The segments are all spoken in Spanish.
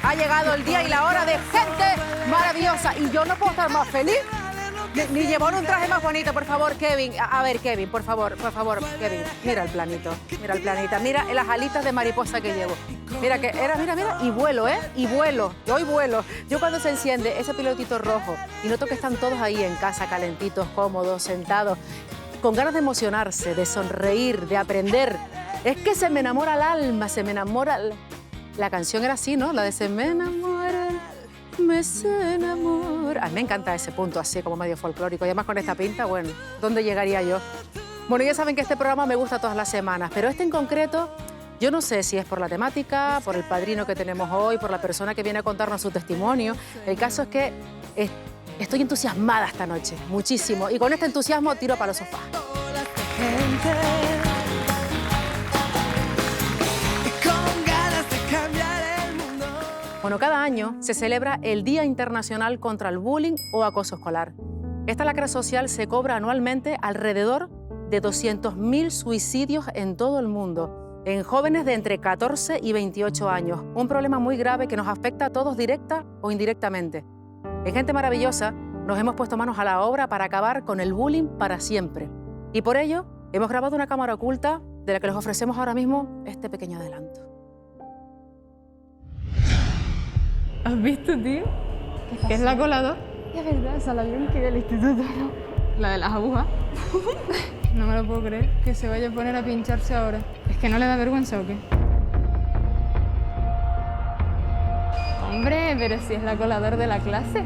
Ha llegado el día y la hora de gente maravillosa. Y yo no puedo estar más feliz ni llevar un traje más bonito, por favor, Kevin. A ver, Kevin, por favor, Kevin. Mira el planito, mira el planeta. Mira las alitas de mariposa que llevo. Mira, mira. Y vuelo, ¿eh? Y vuelo. Yo hoy vuelo. Yo cuando se enciende ese pilotito rojo y noto que están todos ahí en casa, calentitos, cómodos, sentados, con ganas de emocionarse, de sonreír, de aprender. Es que se me enamora el alma, se me enamora... La canción era así, ¿no? La de se me enamora, se enamora. A mí me encanta ese punto así, como medio folclórico. Y además con esta pinta, bueno, ¿dónde llegaría yo? Bueno, ya saben que este programa me gusta todas las semanas, pero este en concreto, yo no sé si es por la temática, por el padrino que tenemos hoy, por la persona que viene a contarnos su testimonio. El caso es que estoy entusiasmada esta noche, muchísimo. Y con este entusiasmo tiro para los sofás. Bueno, cada año se celebra el Día Internacional contra el Bullying o Acoso Escolar. Esta lacra social se cobra anualmente alrededor de 200.000 suicidios en todo el mundo, en jóvenes de entre 14 y 28 años. Un problema muy grave que nos afecta a todos directa o indirectamente. En Gente Maravillosa nos hemos puesto manos a la obra para acabar con el bullying para siempre. Y por ello hemos grabado una cámara oculta de la que les ofrecemos ahora mismo este pequeño adelanto. ¿Has visto, tío? ¿Qué es la colador? Es verdad, esa la vieron que del instituto, ¿no? La de las agujas. No me lo puedo creer, que se vaya a poner a pincharse ahora. ¿Es que no le da vergüenza o qué? Hombre, pero si es la colador de la clase.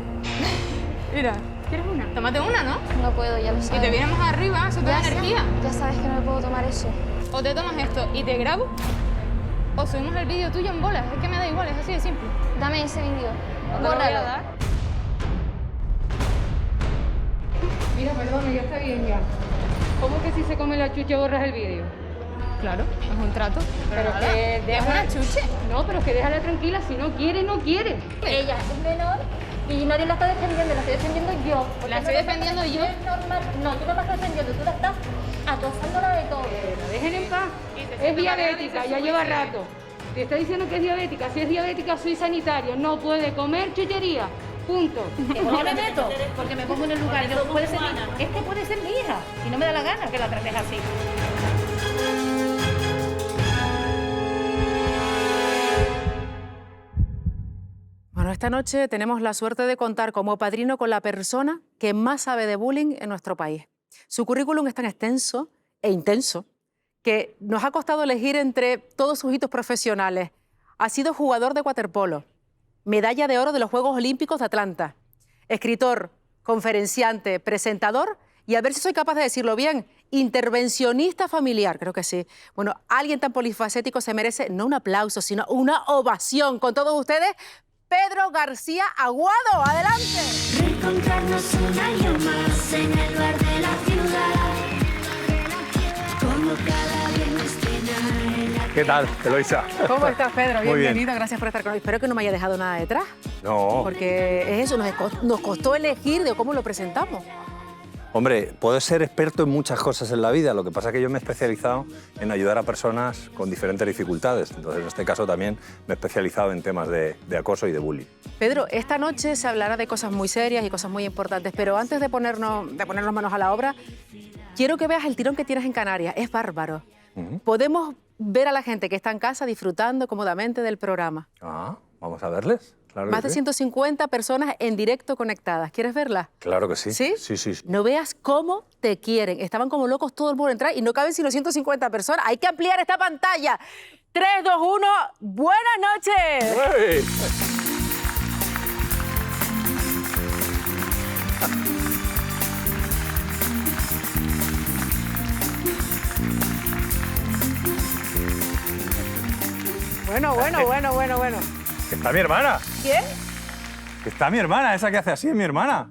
Mira, ¿quieres una? Tómate una, ¿no? No puedo, ya lo sabes. Y te viene más arriba, eso te da energía. Ya sabes que no me puedo tomar eso. O te tomas esto y te grabo, o subimos el vídeo tuyo en bolas. Es que me da igual, es así de simple. Dame ese vídeo. No te lo voy a Bórralo. dar. Mira, perdona, ya está bien ya. ¿Cómo que si se come la chuche borras el vídeo? Claro, es un trato. Pero nada, que es déjala... una chuche. No, pero que déjala tranquila, si no quiere, no quiere. Ella es menor y nadie la está defendiendo, la estoy defendiendo yo. Porque ¿La estoy no defendiendo yo? Es normal. No, tú no la estás defendiendo, tú la estás acosándola de todo. La dejen en paz. Y te Es siento diabética, mal, ya dice lleva suicidio. rato. Te está diciendo que es diabética. Si es diabética, soy sanitario. No puede comer chuchería. Punto. No me meto, porque me pongo en el lugar. Yo, puede ser este puede ser mi hija, y no me da la gana que la trates así. Bueno, esta noche tenemos la suerte de contar como padrino con la persona que más sabe de bullying en nuestro país. Su currículum es tan extenso e intenso que nos ha costado elegir entre todos sus hitos profesionales. Ha sido jugador de waterpolo, medalla de oro de los Juegos Olímpicos de Atlanta, escritor, conferenciante, presentador y, a ver si soy capaz de decirlo bien, intervencionista familiar, creo que sí. Bueno, alguien tan polifacético se merece no un aplauso, sino una ovación. Con todos ustedes, Pedro García Aguado. ¡Adelante! Reencontrarnos un año más en el bar de la ciudad. Como cada viernes cenar. ¿Qué tal, Eloisa? ¿Cómo estás, Pedro? Muy bien. Bienvenido, gracias por estar con nosotros. Espero que no me haya dejado nada detrás, No. porque es eso, nos costó elegir de cómo lo presentamos. Hombre, puedo ser experto en muchas cosas en la vida, lo que pasa es que yo me he especializado en ayudar a personas con diferentes dificultades. Entonces, en este caso también me he especializado en temas de acoso y de bullying. Pedro, esta noche se hablará de cosas muy serias y cosas muy importantes, pero antes de ponernos manos a la obra, quiero que veas el tirón que tienes en Canarias. Es bárbaro. Podemos ver a la gente que está en casa disfrutando cómodamente del programa. Ah, vamos a verles. Claro Más que de sí. 150 personas en directo conectadas. ¿Quieres verlas? Claro que sí. ¿Sí? Sí, sí, sí. No veas cómo te quieren. Estaban como locos todo el mundo entrar y no caben sino 150 personas. Hay que ampliar esta pantalla. 3, 2, 1. ¡Buenas noches! ¡Uey! Bueno. Que está mi hermana. ¿Quién? Que está mi hermana, esa que hace así es mi hermana.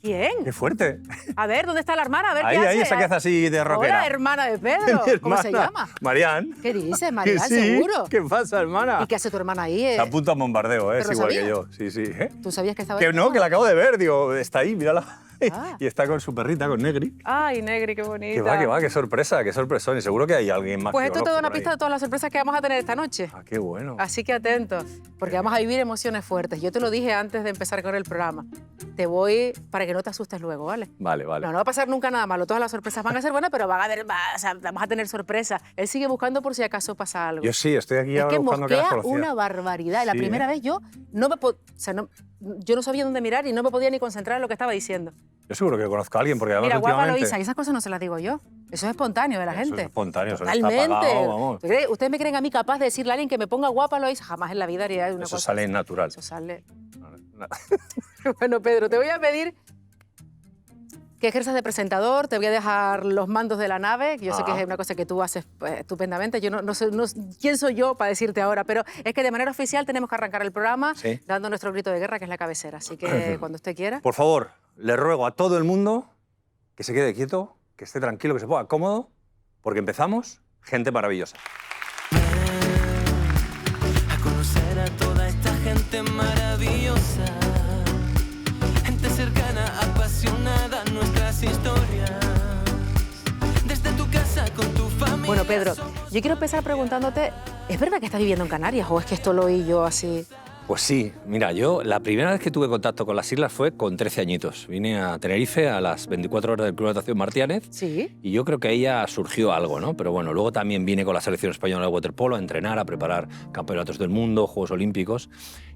¿Quién? Qué fuerte. A ver, ¿dónde está la hermana? A ver, Ahí, ¿qué hace? ahí, esa que hace así de rockera. Hola, hermana de Pedro. Mi ¿Cómo se hermana, llama? Marian. ¿Qué dices, Que María? sí. ¿Seguro? ¿Qué pasa, hermana? ¿Y qué hace tu hermana ahí? Está a punto de bombardeo, es ¿Pero igual sabía? que yo. Sí, sí. ¿Eh? ¿Tú sabías que estaba Que ahí? no, que la acabo de ver. Digo, está ahí, mírala. Ah. Y está con su perrita, con Negri. Ay, Negri, qué bonita. Que va, qué sorpresa, qué sorpresón. Y seguro que hay alguien más. Pues que esto te da conozco una por ahí. pista de todas las sorpresas que vamos a tener esta noche. Ah, qué bueno. Así que atentos, porque vamos a vivir emociones fuertes. Yo te lo dije antes de empezar con el programa. Te voy para que no te asustes luego, ¿vale? Vale, vale. No va a pasar nunca nada malo. Todas las sorpresas van a ser buenas, pero o sea, vamos a tener sorpresas. Él sigue buscando por si acaso pasa algo. Yo sí, estoy aquí Es ahora que buscando caras mosquea conocidas. una barbaridad. La Sí, primera vez yo no me yo no sabía dónde mirar y no me podía ni concentrar en lo que estaba diciendo. Yo seguro que conozco a alguien, porque además Mira, guapa últimamente... Loísa, y esas cosas no se las digo yo. Eso es espontáneo de la Eso gente. es espontáneo, eso no está Totalmente. pagado, vamos. ¿Ustedes me creen a mí capaz de decirle a alguien que me ponga guapa Loísa? Jamás en la vida haría una Eso cosa. sale natural. Eso sale. Nada. Bueno, Pedro, te voy a pedir que ejerzas de presentador, te voy a dejar los mandos de la nave, que yo sé que es una cosa que tú haces estupendamente. Yo no sé quién soy yo para decirte ahora, pero es que de manera oficial tenemos que arrancar el programa Sí. dando nuestro grito de guerra, que es la cabecera. Así que cuando usted quiera. Por favor, le ruego a todo el mundo que se quede quieto, que esté tranquilo, que se ponga cómodo, porque empezamos Gente Maravillosa. A conocer a toda esta gente maravillosa, gente cercana, apasionada, nuestras historias, desde tu casa con tu familia. Bueno, Pedro, yo quiero empezar preguntándote, ¿es verdad que estás viviendo en Canarias o es que esto lo oí yo así? Pues sí, mira, yo la primera vez que tuve contacto con las islas fue con 13 añitos. Vine a Tenerife a las 24 horas del Club Natación Martínez. Sí. Y yo creo que ahí ya surgió algo, ¿no? Pero bueno, luego también vine con la selección española de waterpolo a entrenar, a preparar campeonatos del mundo, Juegos Olímpicos.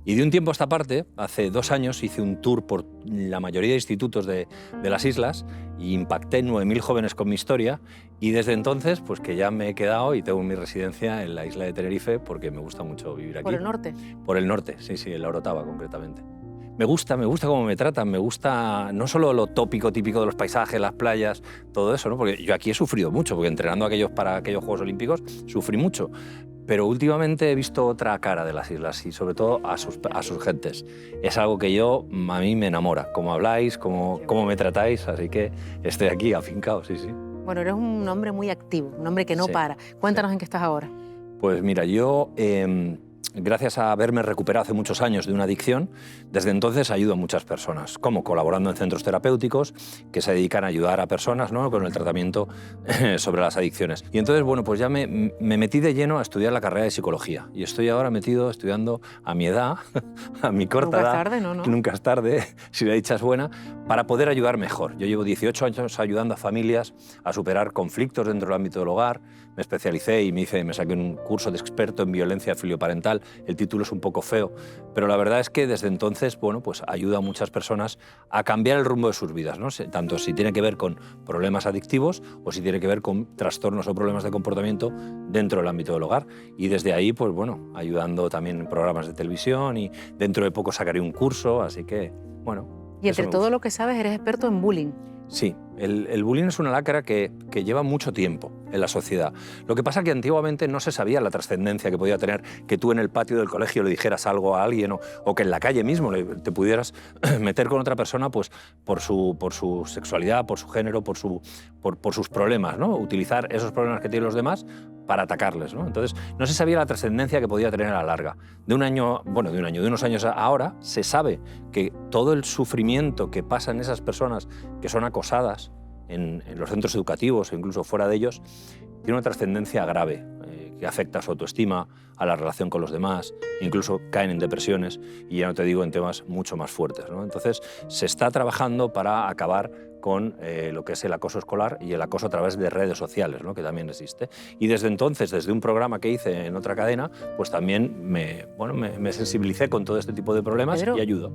Y de un tiempo a esta parte, hace 2 años, hice un tour por la mayoría de institutos de las islas y impacté 9.000 jóvenes con mi historia. Y desde entonces, pues que ya me he quedado y tengo mi residencia en la isla de Tenerife porque me gusta mucho vivir aquí. ¿Por el norte? Por el norte, sí, en la Orotava concretamente. Me gusta cómo me tratan, me gusta no solo lo tópico, típico de los paisajes, las playas, todo eso, ¿no? Porque yo aquí he sufrido mucho, porque entrenando para aquellos Juegos Olímpicos sufrí mucho. Pero últimamente he visto otra cara de las islas y sobre todo a sus gentes. Es algo que a mí me enamora, cómo habláis, cómo me tratáis, así que estoy aquí afincado, sí. Bueno, eres un hombre muy activo, un hombre que no Sí, para. Cuéntanos en qué estás ahora. Pues mira, yo, gracias a haberme recuperado hace muchos años de una adicción, desde entonces ayudo a muchas personas, como colaborando en centros terapéuticos que se dedican a ayudar a personas, ¿no?, con el tratamiento sobre las adicciones. Y entonces, bueno, pues ya me metí de lleno a estudiar la carrera de psicología. Y estoy ahora estudiando a mi edad, a mi corta edad. Nunca es tarde, ¿no? Nunca es tarde, si la dicha es buena, para poder ayudar mejor. Yo llevo 18 años ayudando a familias a superar conflictos dentro del ámbito del hogar. Me especialicé y me saqué un curso de experto en violencia filioparental. El título es un poco feo, pero la verdad es que desde entonces, bueno, pues ayuda a muchas personas a cambiar el rumbo de sus vidas, ¿no? Tanto si tiene que ver con problemas adictivos o si tiene que ver con trastornos o problemas de comportamiento dentro del ámbito del hogar. Y desde ahí, pues bueno, ayudando también en programas de televisión y dentro de poco sacaré un curso, así que, bueno. Y entre todo lo que sabes, eres experto en bullying. Sí, el bullying es una lacra que lleva mucho tiempo en la sociedad. Lo que pasa es que antiguamente no se sabía la trascendencia que podía tener que tú en el patio del colegio le dijeras algo a alguien o que en la calle mismo te pudieras meter con otra persona pues, por su sexualidad, por su género, por sus problemas, ¿no? Utilizar esos problemas que tienen los demás para atacarles, ¿no? Entonces, no se sabía la trascendencia que podía tener a la larga. De unos años ahora, se sabe que todo el sufrimiento que pasa en esas personas que son acosadas en los centros educativos o incluso fuera de ellos, tiene una trascendencia grave, que afecta a su autoestima, a la relación con los demás, incluso caen en depresiones y ya no te digo en temas mucho más fuertes, ¿no? Entonces, se está trabajando para acabar con lo que es el acoso escolar y el acoso a través de redes sociales, ¿no?, que también existe. Y desde entonces, desde un programa que hice en otra cadena, pues también me sensibilicé con todo este tipo de problemas. Pedro, y ayudo.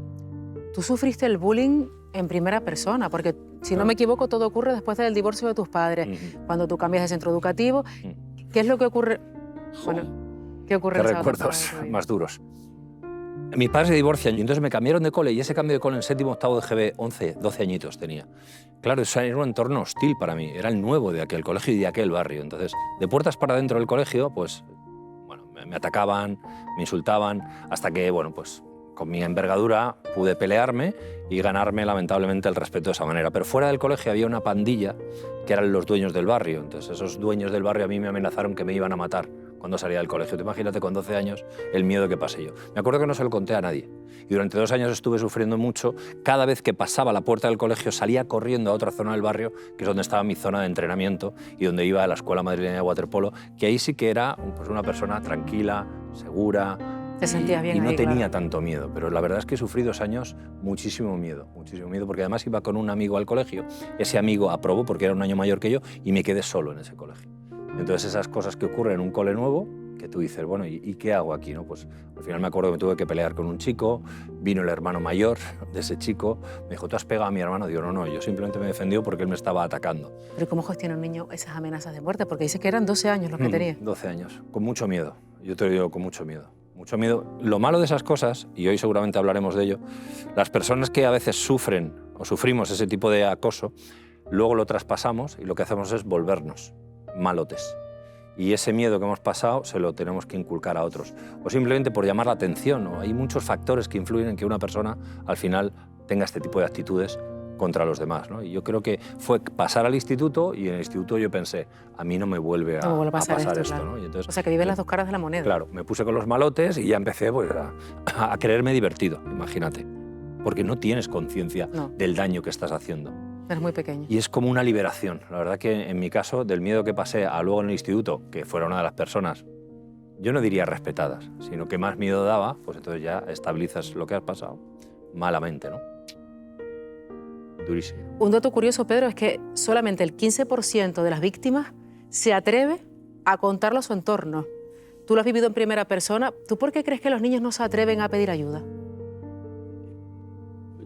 Tú sufriste el bullying en primera persona, porque si no me equivoco, todo ocurre después del divorcio de tus padres, cuando tú cambias de centro educativo. ¿Qué es lo que ocurre? Bueno, ¿qué ocurre? ¿Qué recuerdos más duros? Mis padres se divorcian y entonces me cambiaron de cole y ese cambio de cole en séptimo, octavo de GB, 11, 12 añitos tenía. Claro, eso era un entorno hostil para mí, era el nuevo de aquel colegio y de aquel barrio. Entonces, de puertas para dentro del colegio, pues, bueno, me atacaban, me insultaban, hasta que, bueno, pues, con mi envergadura pude pelearme y ganarme lamentablemente el respeto de esa manera. Pero fuera del colegio había una pandilla que eran los dueños del barrio. Entonces esos dueños del barrio a mí me amenazaron que me iban a matar cuando salía del colegio. Tú imagínate con 12 años el miedo que pasé yo. Me acuerdo que no se lo conté a nadie. Y durante 2 años estuve sufriendo mucho. Cada vez que pasaba la puerta del colegio salía corriendo a otra zona del barrio, que es donde estaba mi zona de entrenamiento y donde iba a la Escuela Madrileña de Waterpolo, que ahí sí que era pues, una persona tranquila, segura. Te sentías bien y no ahí, tenía claro. tanto miedo, pero la verdad es que sufrí 2 años muchísimo miedo, porque además iba con un amigo al colegio. Ese amigo aprobó porque era un año mayor que yo y me quedé solo en ese colegio. Entonces esas cosas que ocurren en un cole nuevo, que tú dices, bueno, ¿y qué hago aquí? ¿No? Pues al final me acuerdo que me tuve que pelear con un chico, vino el hermano mayor de ese chico, me dijo, ¿tú has pegado a mi hermano? Digo, no, yo simplemente me defendió porque él me estaba atacando. Pero ¿cómo gestiona un niño esas amenazas de muerte? Porque dice que eran 12 años los que tenía. 12 años, con mucho miedo, yo te lo digo, con mucho miedo. Mucho miedo. Lo malo de esas cosas, y hoy seguramente hablaremos de ello, las personas que a veces sufren o sufrimos ese tipo de acoso, luego lo traspasamos y lo que hacemos es volvernos malotes. Y ese miedo que hemos pasado se lo tenemos que inculcar a otros. O simplemente por llamar la atención, ¿no? Hay muchos factores que influyen en que una persona al final tenga este tipo de actitudes contra los demás, ¿no? Y yo creo que fue pasar al instituto y en el instituto yo pensé, a mí no me vuelve a pasar esto, claro. ¿no? Y entonces, O sea, que viven las dos caras de la moneda. claro, me puse con los malotes y ya empecé pues, a creerme divertido, imagínate. Porque no tienes conciencia del daño que estás haciendo. Eres muy pequeño. Y es como una liberación. La verdad que en mi caso, del miedo que pasé a luego en el instituto, que fuera una de las personas, yo no diría respetadas, sino que más miedo daba, pues entonces ya estabilizas lo que has pasado malamente, ¿no? Durísimo. Un dato curioso, Pedro, es que solamente el 15% de las víctimas se atreve a contarlo a su entorno. Tú lo has vivido en primera persona. ¿Tú por qué crees que los niños no se atreven a pedir ayuda?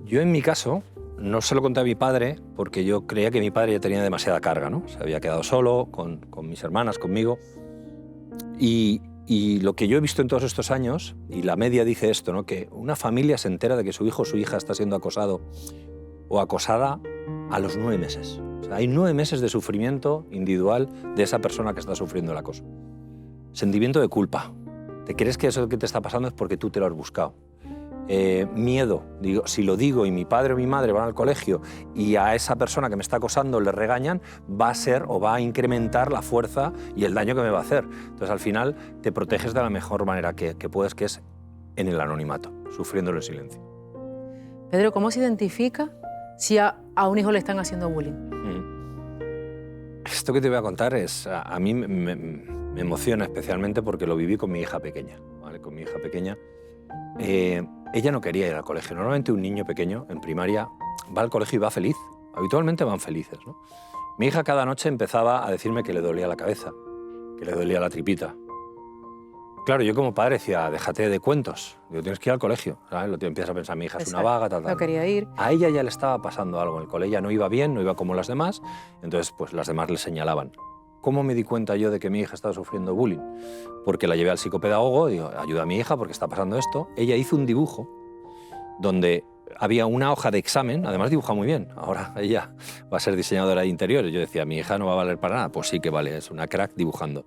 Yo en mi caso no se lo conté a mi padre porque yo creía que mi padre ya tenía demasiada carga, ¿no? Se había quedado solo con mis hermanas, conmigo. Y lo que yo he visto en todos estos años, y la media dice esto, ¿no? Que una familia se entera de que su hijo o su hija está siendo acosado o acosada a los 9 meses. O sea, hay 9 meses de sufrimiento individual de esa persona que está sufriendo el acoso. Sentimiento de culpa. Te crees que eso que te está pasando es porque tú te lo has buscado. Miedo. Digo, si lo digo y mi padre o mi madre van al colegio y a esa persona que me está acosando le regañan, va a ser o va a incrementar la fuerza y el daño que me va a hacer. Entonces, al final, te proteges de la mejor manera que puedes, que es en el anonimato, sufriéndolo en silencio. Pedro, ¿cómo se identifica si a un hijo le están haciendo bullying? Esto que te voy a contar es, a mí me emociona especialmente porque lo viví con mi hija pequeña, ¿vale? Con mi hija pequeña. Ella no quería ir al colegio. Normalmente un niño pequeño en primaria va al colegio y va feliz. Habitualmente van felices, ¿no? Mi hija cada noche empezaba a decirme que le dolía la cabeza, que le dolía la tripita. Claro, yo como padre decía, déjate de cuentos, digo, tienes que ir al colegio, ¿sabes? Lo empiezas a pensar, mi hija es una vaga, tal. No quería ir. A ella ya le estaba pasando algo en el colegio, ella no iba bien, no iba como las demás, entonces pues las demás le señalaban. ¿Cómo me di cuenta yo de que mi hija estaba sufriendo bullying? Porque la llevé al psicopedagogo, digo, ayuda a mi hija porque está pasando esto. Ella hizo un dibujo donde había una hoja de examen, además dibuja muy bien, ahora ella va a ser diseñadora de interiores. Yo decía, mi hija no va a valer para nada, pues sí que vale, es una crack dibujando.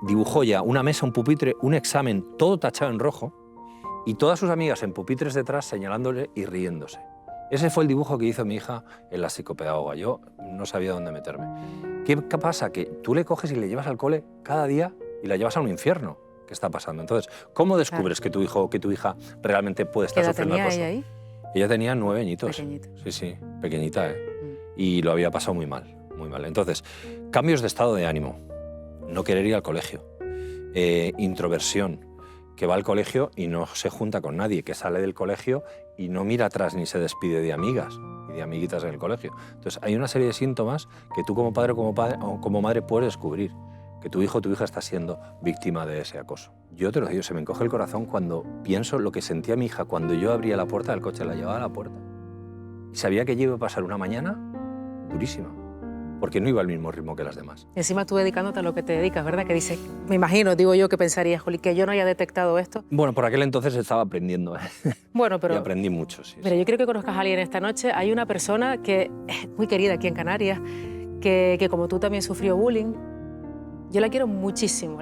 Dibujó ya una mesa, un pupitre, un examen, todo tachado en rojo, y todas sus amigas en pupitres detrás señalándole y riéndose. Ese fue el dibujo que hizo mi hija en la psicopedagoga. Yo no sabía dónde meterme. ¿Qué pasa? Que tú le coges y le llevas al cole cada día y la llevas a un infierno. ¿Qué está pasando? Entonces, ¿cómo descubres que tu hijo o que tu hija realmente puede estar sufriendo acoso? ¿Qué edad tenía ella ahí? Ella tenía 9 añitos. Pequeñita. Sí, pequeñita, ¿eh? Y lo había pasado muy mal, muy mal. Entonces, cambios de estado de ánimo. No querer ir al colegio. Introversión. Que va al colegio y no se junta con nadie, que sale del colegio y no mira atrás ni se despide de amigas y de amiguitas en el colegio. Entonces hay una serie de síntomas que tú como padre o como madre puedes descubrir, que tu hijo o tu hija está siendo víctima de ese acoso. Yo te lo digo, se me encoge el corazón cuando pienso lo que sentía mi hija cuando yo abría la puerta del coche, la llevaba a la puerta y sabía que yo iba a pasar una mañana durísima, porque no iba al mismo ritmo que las demás. Y encima tú dedicándote a lo que te dedicas, ¿verdad? Que dices, me imagino, digo yo, que pensarías, Juli, que yo no haya detectado esto. Bueno, por aquel entonces estaba aprendiendo, ¿eh? Bueno, pero... Y aprendí mucho, sí. Mira, yo quiero que conozcas a alguien esta noche. Hay una persona que es muy querida aquí en Canarias, que como tú también sufrió bullying. Yo la quiero muchísimo,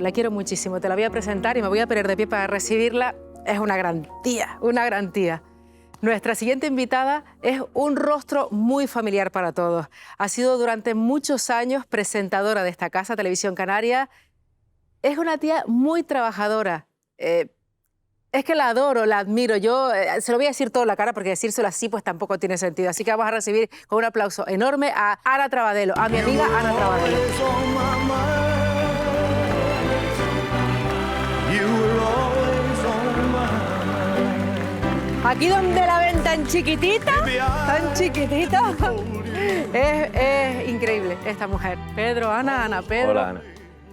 Te la voy a presentar y me voy a poner de pie para recibirla. Es una gran tía, una gran tía. Nuestra siguiente invitada es un rostro muy familiar para todos. Ha sido durante muchos años presentadora de esta casa, Televisión Canaria. es una tía muy trabajadora. Es que la adoro, la admiro. Yo se lo voy a decir todo en la cara porque decírselo así pues tampoco tiene sentido. Así que vamos a recibir con un aplauso enorme a Ana Trabadelo, a mi amiga Ana Trabadelo. Aquí donde la ven tan chiquitita, es increíble esta mujer. Pedro, Ana, Pedro. Hola, Ana.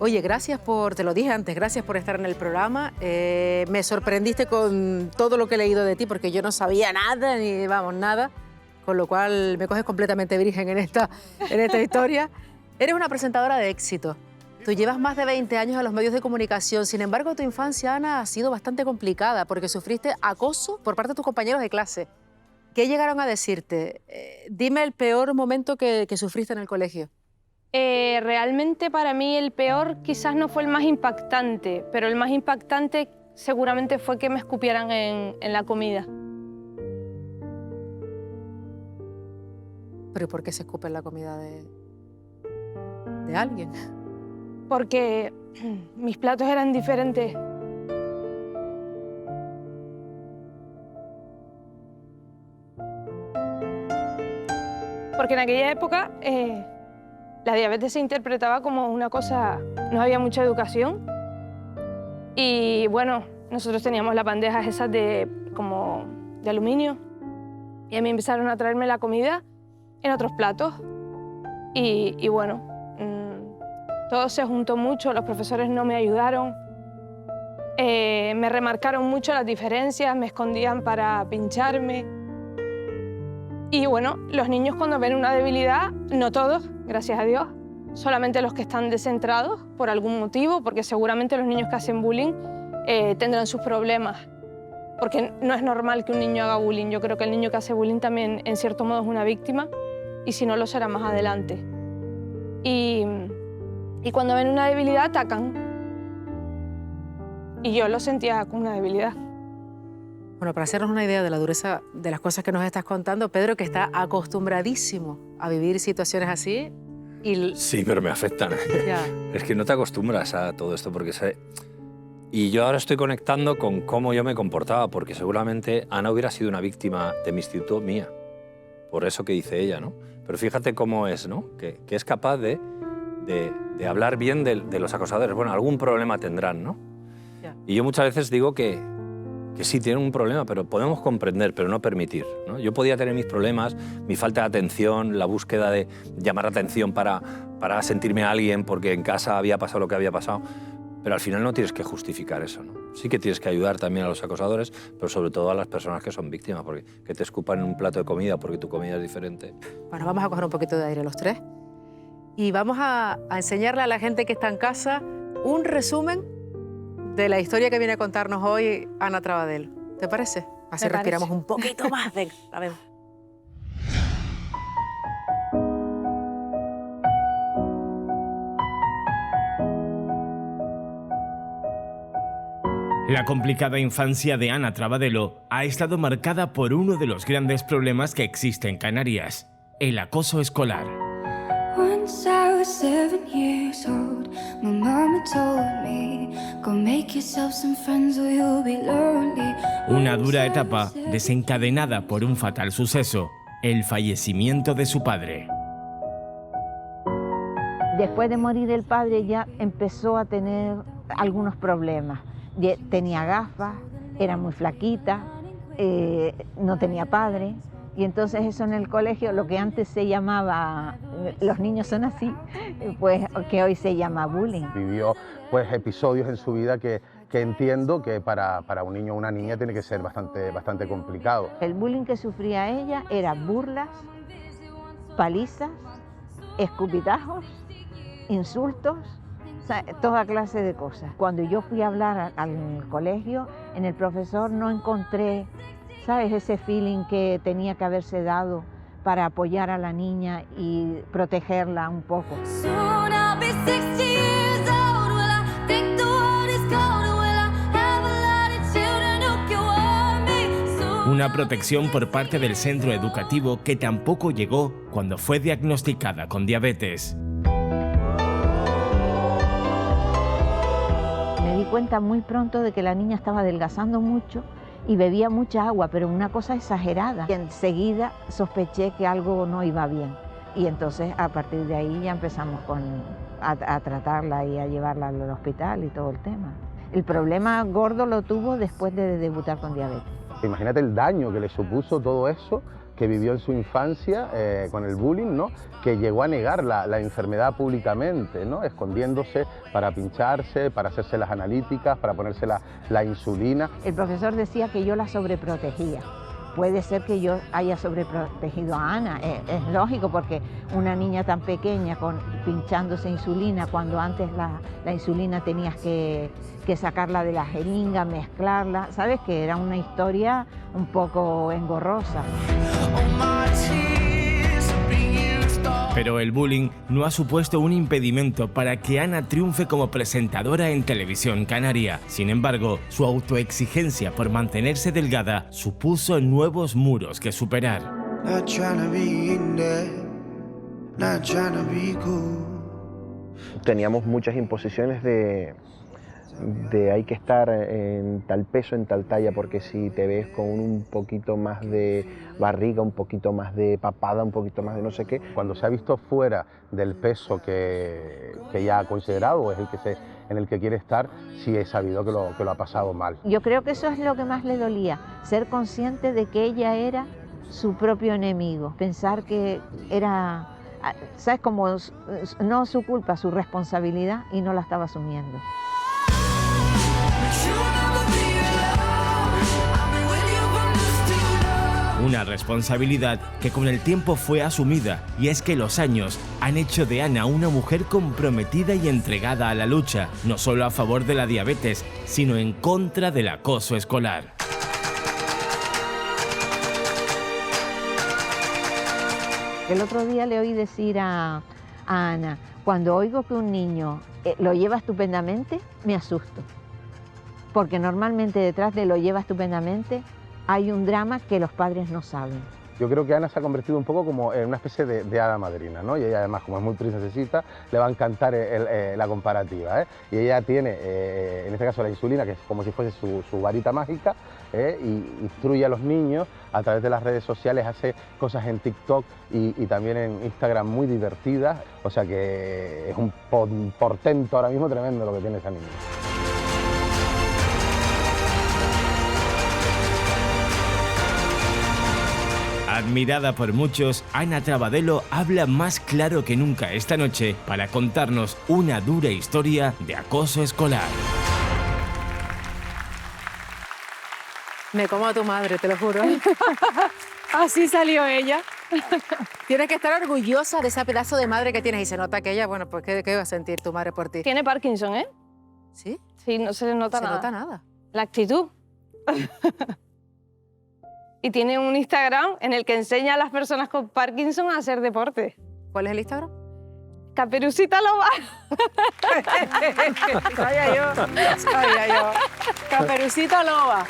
Oye, gracias te lo dije antes, gracias por estar en el programa. Me sorprendiste con todo lo que he leído de ti, porque yo no sabía nada, nada. Con lo cual me coges completamente virgen en esta historia. Eres una presentadora de éxito. Tú llevas más de 20 años en los medios de comunicación. Sin embargo, tu infancia, Ana, ha sido bastante complicada porque sufriste acoso por parte de tus compañeros de clase. ¿Qué llegaron a decirte? Dime el peor momento que sufriste en el colegio. Realmente para mí el peor quizás no fue el más impactante, pero el más impactante seguramente fue que me escupieran en la comida. ¿Pero y por qué se escupe en la comida de alguien? Porque mis platos eran diferentes. Porque en aquella época la diabetes se interpretaba como una cosa, no había mucha educación. Y bueno, nosotros teníamos las bandejas esas como de aluminio. Y a mí empezaron a traerme la comida en otros platos. Y bueno, todo se juntó mucho, los profesores no me ayudaron. Me remarcaron mucho las diferencias, me escondían para pincharme. Y bueno, los niños cuando ven una debilidad, no todos, gracias a Dios, solamente los que están descentrados por algún motivo, porque seguramente los niños que hacen bullying tendrán sus problemas. Porque no es normal que un niño haga bullying. Yo creo que el niño que hace bullying también, en cierto modo, es una víctima, y si no, lo será más adelante. Y cuando ven una debilidad, atacan. Y yo lo sentía como una debilidad. Bueno, para hacernos una idea de la dureza de las cosas que nos estás contando, Pedro, que está acostumbradísimo a vivir situaciones así. Sí, pero me afectan. Ya. Es que no te acostumbras a todo esto porque Y yo ahora estoy conectando con cómo yo me comportaba, porque seguramente Ana hubiera sido una víctima de mi instituto mía. Por eso que dice ella, ¿no? Pero fíjate cómo es, ¿no? Que es capaz de hablar bien de los acosadores. Bueno, algún problema tendrán, ¿no? Ya. Y yo muchas veces digo que sí tienen un problema, pero podemos comprender, pero no permitir, ¿no? Yo podía tener mis problemas, mi falta de atención, la búsqueda de llamar la atención para sentirme a alguien porque en casa había pasado lo que había pasado, pero al final no tienes que justificar eso, ¿no? Sí que tienes que ayudar también a los acosadores, pero sobre todo a las personas que son víctimas, porque que te escupan en un plato de comida porque tu comida es diferente. Bueno, vamos a coger un poquito de aire los tres y vamos a enseñarle a la gente que está en casa un resumen de la historia que viene a contarnos hoy Ana Trabadelo. ¿Te parece? Así Me respiramos parece. un poquito más. Venga, a ver. La complicada infancia de Ana Trabadelo ha estado marcada por uno de los grandes problemas que existe en Canarias, el acoso escolar. Once I was 7 years old, my mama told me, go make yourself some friends or you'll be lonely. Una dura etapa desencadenada por un fatal suceso, el fallecimiento de su padre. Después de morir el padre ya empezó a tener algunos problemas. Tenía gafas, era muy flaquita, no tenía padre. Y entonces eso en el colegio, lo que antes se llamaba, los niños son así, pues que hoy se llama bullying. Vivió pues episodios en su vida que entiendo que para un niño o una niña tiene que ser bastante complicado. El bullying que sufría ella era burlas, palizas, escupitajos, insultos, o sea, toda clase de cosas. Cuando yo fui a hablar al colegio, en el profesor no encontré, ¿sabes?, ese feeling que tenía que haberse dado para apoyar a la niña y protegerla un poco. Una protección por parte del centro educativo que tampoco llegó cuando fue diagnosticada con diabetes. cuenta muy pronto de que la niña estaba adelgazando mucho y bebía mucha agua, pero una cosa exagerada. Y enseguida sospeché que algo no iba bien. Y entonces a partir de ahí ya empezamos a tratarla y a llevarla al hospital y todo el tema. El problema gordo lo tuvo después de debutar con diabetes. Imagínate el daño que le supuso todo eso que vivió en su infancia con el bullying, ¿no? Que llegó a negar la enfermedad públicamente, ¿no? Escondiéndose para pincharse, para hacerse las analíticas, para ponerse la insulina. El profesor decía que yo la sobreprotegía. Puede ser que yo haya sobreprotegido a Ana, es lógico, porque una niña tan pequeña pinchándose insulina, cuando antes la insulina tenías que sacarla de la jeringa, mezclarla, sabes que era una historia un poco engorrosa. Pero el bullying no ha supuesto un impedimento para que Ana triunfe como presentadora en Televisión Canaria. Sin embargo, su autoexigencia por mantenerse delgada supuso nuevos muros que superar. Teníamos muchas imposiciones de hay que estar en tal peso, en tal talla, porque si te ves con un poquito más de barriga, un poquito más de papada, un poquito más de no sé qué. Cuando se ha visto fuera del peso que ella ha considerado o es en el que quiere estar, sí he sabido que lo ha pasado mal. Yo creo que eso es lo que más le dolía, ser consciente de que ella era su propio enemigo, pensar que era, ¿sabes? Como no su culpa, su responsabilidad, y no la estaba asumiendo. Una responsabilidad que con el tiempo fue asumida, y es que los años han hecho de Ana una mujer comprometida y entregada a la lucha, no solo a favor de la diabetes, sino en contra del acoso escolar. El otro día le oí decir a Ana, cuando oigo que un niño lo lleva estupendamente, me asusto. Porque normalmente detrás de lo lleva estupendamente hay un drama que los padres no saben. Yo creo que Ana se ha convertido un poco como en una especie de hada madrina, ¿no? Y ella además, como es muy princesita, le va a encantar la comparativa, ¿eh? Y ella tiene, en este caso, la insulina, que es como si fuese su varita mágica, y instruye a los niños a través de las redes sociales, hace cosas en TikTok y también en Instagram muy divertidas, o sea que es un portento ahora mismo tremendo lo que tiene esa niña. Admirada por muchos, Ana Trabadelo habla más claro que nunca esta noche para contarnos una dura historia de acoso escolar. Me como a tu madre, te lo juro. Así salió ella. Tienes que estar orgullosa de ese pedazo de madre que tienes, y se nota que ella, bueno, pues ¿qué iba a sentir tu madre por ti? Tiene Parkinson, ¿eh? ¿Sí? Sí, no se le nota nada. Se nota nada. La actitud. Y tiene un Instagram en el que enseña a las personas con Parkinson a hacer deporte. ¿Cuál es el Instagram? Caperucita Loba. Sabía yo. Caperucita Loba.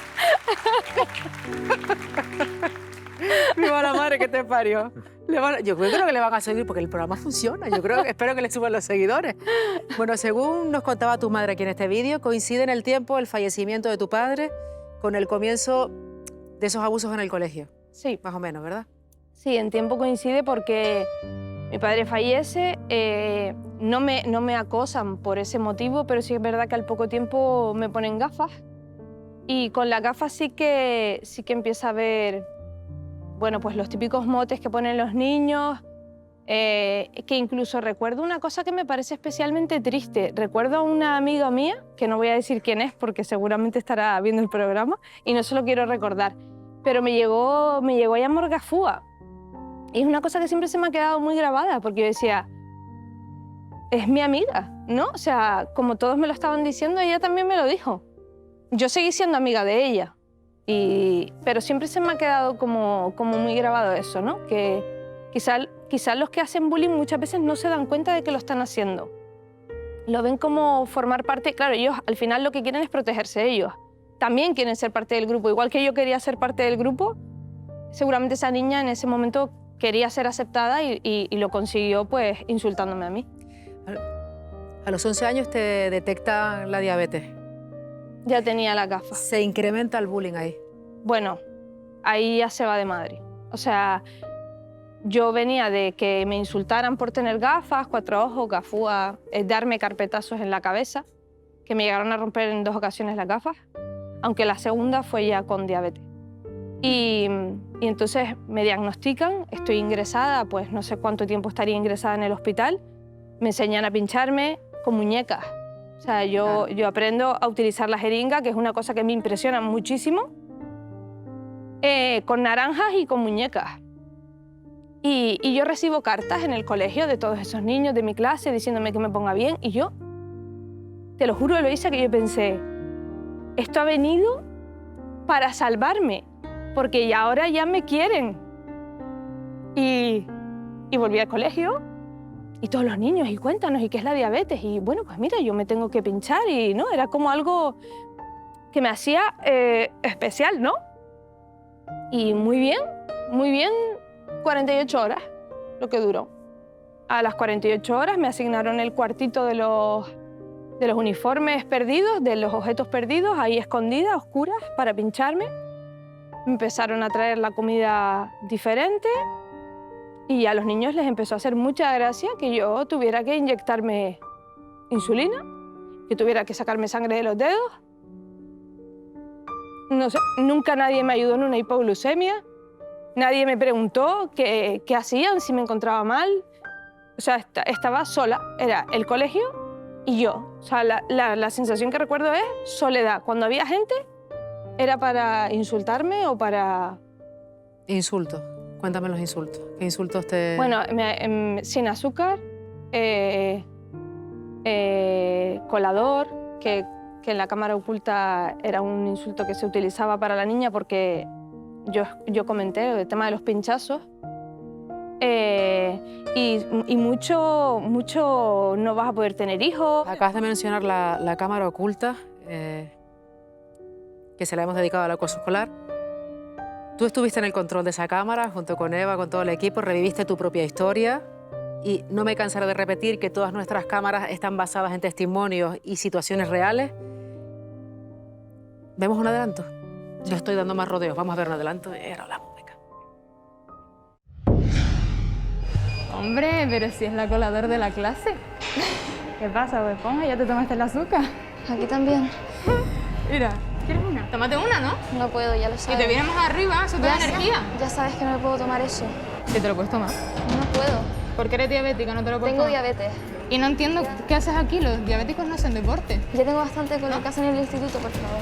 Viva la madre que te parió. Yo creo que le van a seguir porque el programa funciona. Espero que le suban los seguidores. Bueno, según nos contaba tu madre aquí en este vídeo, coincide en el tiempo el fallecimiento de tu padre con el comienzo de esos abusos en el colegio. Sí. Más o menos, ¿verdad? Sí, en tiempo coincide porque mi padre fallece, no me acosan por ese motivo, pero sí es verdad que al poco tiempo me ponen gafas, y con las gafas sí que empieza a ver, bueno, pues los típicos motes que ponen los niños, que incluso recuerdo una cosa que me parece especialmente triste. Recuerdo a una amiga mía, que no voy a decir quién es porque seguramente estará viendo el programa y no se lo quiero recordar, pero me llegó a llamar gafúa. Y es una cosa que siempre se me ha quedado muy grabada, porque yo decía, es mi amiga, ¿no? O sea, como todos me lo estaban diciendo, ella también me lo dijo. Yo seguí siendo amiga de ella, pero siempre se me ha quedado como muy grabado eso, ¿no? Que quizás los que hacen bullying muchas veces no se dan cuenta de que lo están haciendo. Lo ven como formar parte, claro, ellos al final lo que quieren es protegerse ellos. También quieren ser parte del grupo, igual que yo quería ser parte del grupo, seguramente esa niña en ese momento quería ser aceptada y lo consiguió pues insultándome a mí. A los 11 años te detectan la diabetes. ya tenía las gafas. Se incrementa el bullying ahí. Bueno, ahí ya se va de madre. O sea, yo venía de que me insultaran por tener gafas, 4 ojos, gafúa, darme carpetazos en la cabeza, que me llegaron a romper en 2 ocasiones las gafas, aunque la segunda fue ya con diabetes. Y entonces me diagnostican, estoy ingresada, pues no sé cuánto tiempo estaría ingresada en el hospital, me enseñan a pincharme con muñecas. O sea, yo aprendo a utilizar la jeringa, que es una cosa que me impresiona muchísimo, con naranjas y con muñecas. Y yo recibo cartas en el colegio de todos esos niños de mi clase diciéndome que me ponga bien, y yo, te lo juro, Eloísa, que yo pensé, esto ha venido para salvarme, porque ya ahora ya me quieren. Y volví al colegio, y todos los niños, y cuéntanos, ¿y qué es la diabetes? Y bueno, pues mira, yo me tengo que pinchar, y no, era como algo que me hacía especial, ¿no? Y muy bien, 48 horas, lo que duró. A las 48 horas me asignaron el cuartito de los uniformes perdidos, de los objetos perdidos, ahí escondidas, oscuras, para pincharme. Me empezaron a traer la comida diferente y a los niños les empezó a hacer mucha gracia que yo tuviera que inyectarme insulina, que tuviera que sacarme sangre de los dedos. No sé, nunca nadie me ayudó en una hipoglucemia. Nadie me preguntó qué hacían, si me encontraba mal. O sea, estaba sola. Era el colegio y yo. O sea, la sensación que recuerdo es soledad. Cuando había gente, era para insultarme o para... Insultos. Cuéntame los insultos. ¿Qué insultos te...? Bueno, sin azúcar, colador, que en la cámara oculta era un insulto que se utilizaba para la niña porque... Yo comenté el tema de los pinchazos y mucho no vas a poder tener hijos. Acabas de mencionar la cámara oculta, que se la hemos dedicado al acoso escolar. Tú estuviste en el control de esa cámara junto con Eva, con todo el equipo, reviviste tu propia historia y no me cansaré de repetir que todas nuestras cámaras están basadas en testimonios y situaciones reales. ¿Vemos un adelanto? Yo estoy dando más rodeos. Vamos a ver un adelanto y ahora hablamos. Venga. Hombre, pero si es la colador de la clase. ¿Qué pasa, Bob Esponja? ¿Ya te tomaste el azúcar? Aquí también. Mira, ¿quieres una? Tómate una, ¿no? No puedo, ya lo sabes. Y te viene más arriba, eso te da energía. Ya sabes que no me puedo tomar eso. ¿Sí te lo puedes tomar? No puedo. ¿Por qué eres diabética? ¿No te lo puedes Tengo tomar? diabetes. Y no entiendo qué haces aquí. Los diabéticos no hacen deporte. Ya tengo bastante con lo que hacen en el instituto, por favor.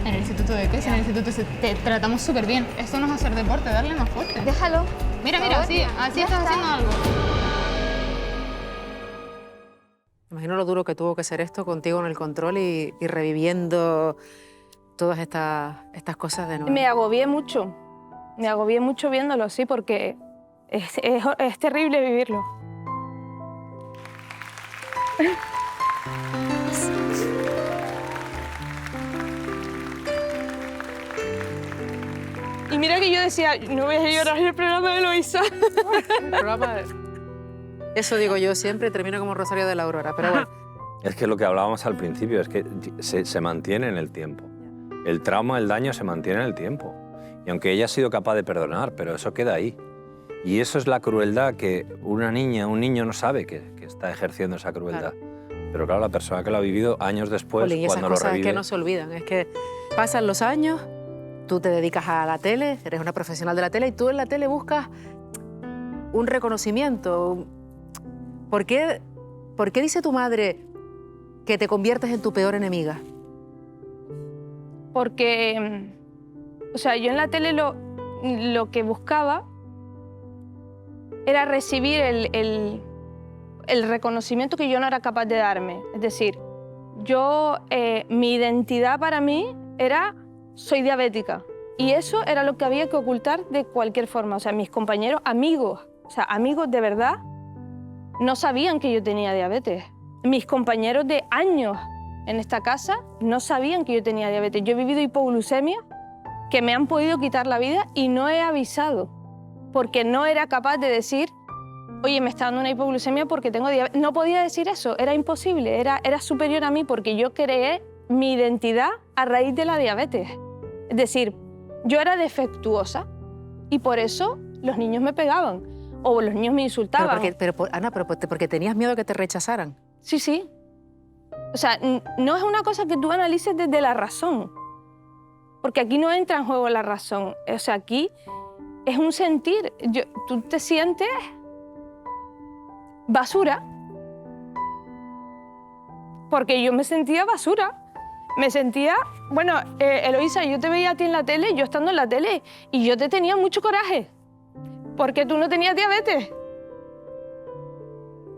¿En el instituto de qué? Si en el instituto te tratamos súper bien. Esto no es hacer deporte, darle más fuerte. Déjalo. Mira, así estás haciendo algo. Imagino lo duro que tuvo que ser esto contigo en el control y reviviendo todas estas cosas de nuevo. Me agobié mucho viéndolo, sí, porque es terrible vivirlo. Y mira que yo decía, no voy a llorar en el programa de Eloísa. El programa Eso digo yo siempre, termino como Rosario de la Aurora, pero bueno. Es que lo que hablábamos al principio es que se mantiene en el tiempo. El trauma, el daño se mantiene en el tiempo. Y aunque ella ha sido capaz de perdonar, pero eso queda ahí. Y eso es la crueldad que una niña, un niño no sabe que está ejerciendo esa crueldad. Claro. Pero claro, la persona que lo ha vivido años después, Jolín, cuando lo esas cosas revive... que no se olvidan, es que pasan los años, tú te dedicas a la tele, eres una profesional de la tele y tú en la tele buscas un reconocimiento. ¿Por qué dice tu madre que te conviertes en tu peor enemiga? Porque, o sea, yo en la tele lo que buscaba era recibir el reconocimiento que yo no era capaz de darme. Es decir, mi identidad para mí era soy diabética. Y eso era lo que había que ocultar de cualquier forma. O sea, mis compañeros, amigos de verdad, no sabían que yo tenía diabetes. Mis compañeros de años en esta casa no sabían que yo tenía diabetes. Yo he vivido hipoglucemia, que me han podido quitar la vida y no he avisado, porque no era capaz de decir, oye, me está dando una hipoglucemia porque tengo diabetes. No podía decir eso, era imposible, era superior a mí porque yo creé mi identidad a raíz de la diabetes. Es decir, yo era defectuosa y por eso los niños me pegaban o los niños me insultaban. Ana, porque tenías miedo que te rechazaran. Sí, sí. O sea, no es una cosa que tú analices desde la razón, porque aquí no entra en juego la razón. O sea, aquí es un sentir. Tú te sientes basura, porque yo me sentía basura. Me sentía... Bueno, Eloísa, yo te veía a ti en la tele, yo estando en la tele, y yo te tenía mucho coraje, porque tú no tenías diabetes.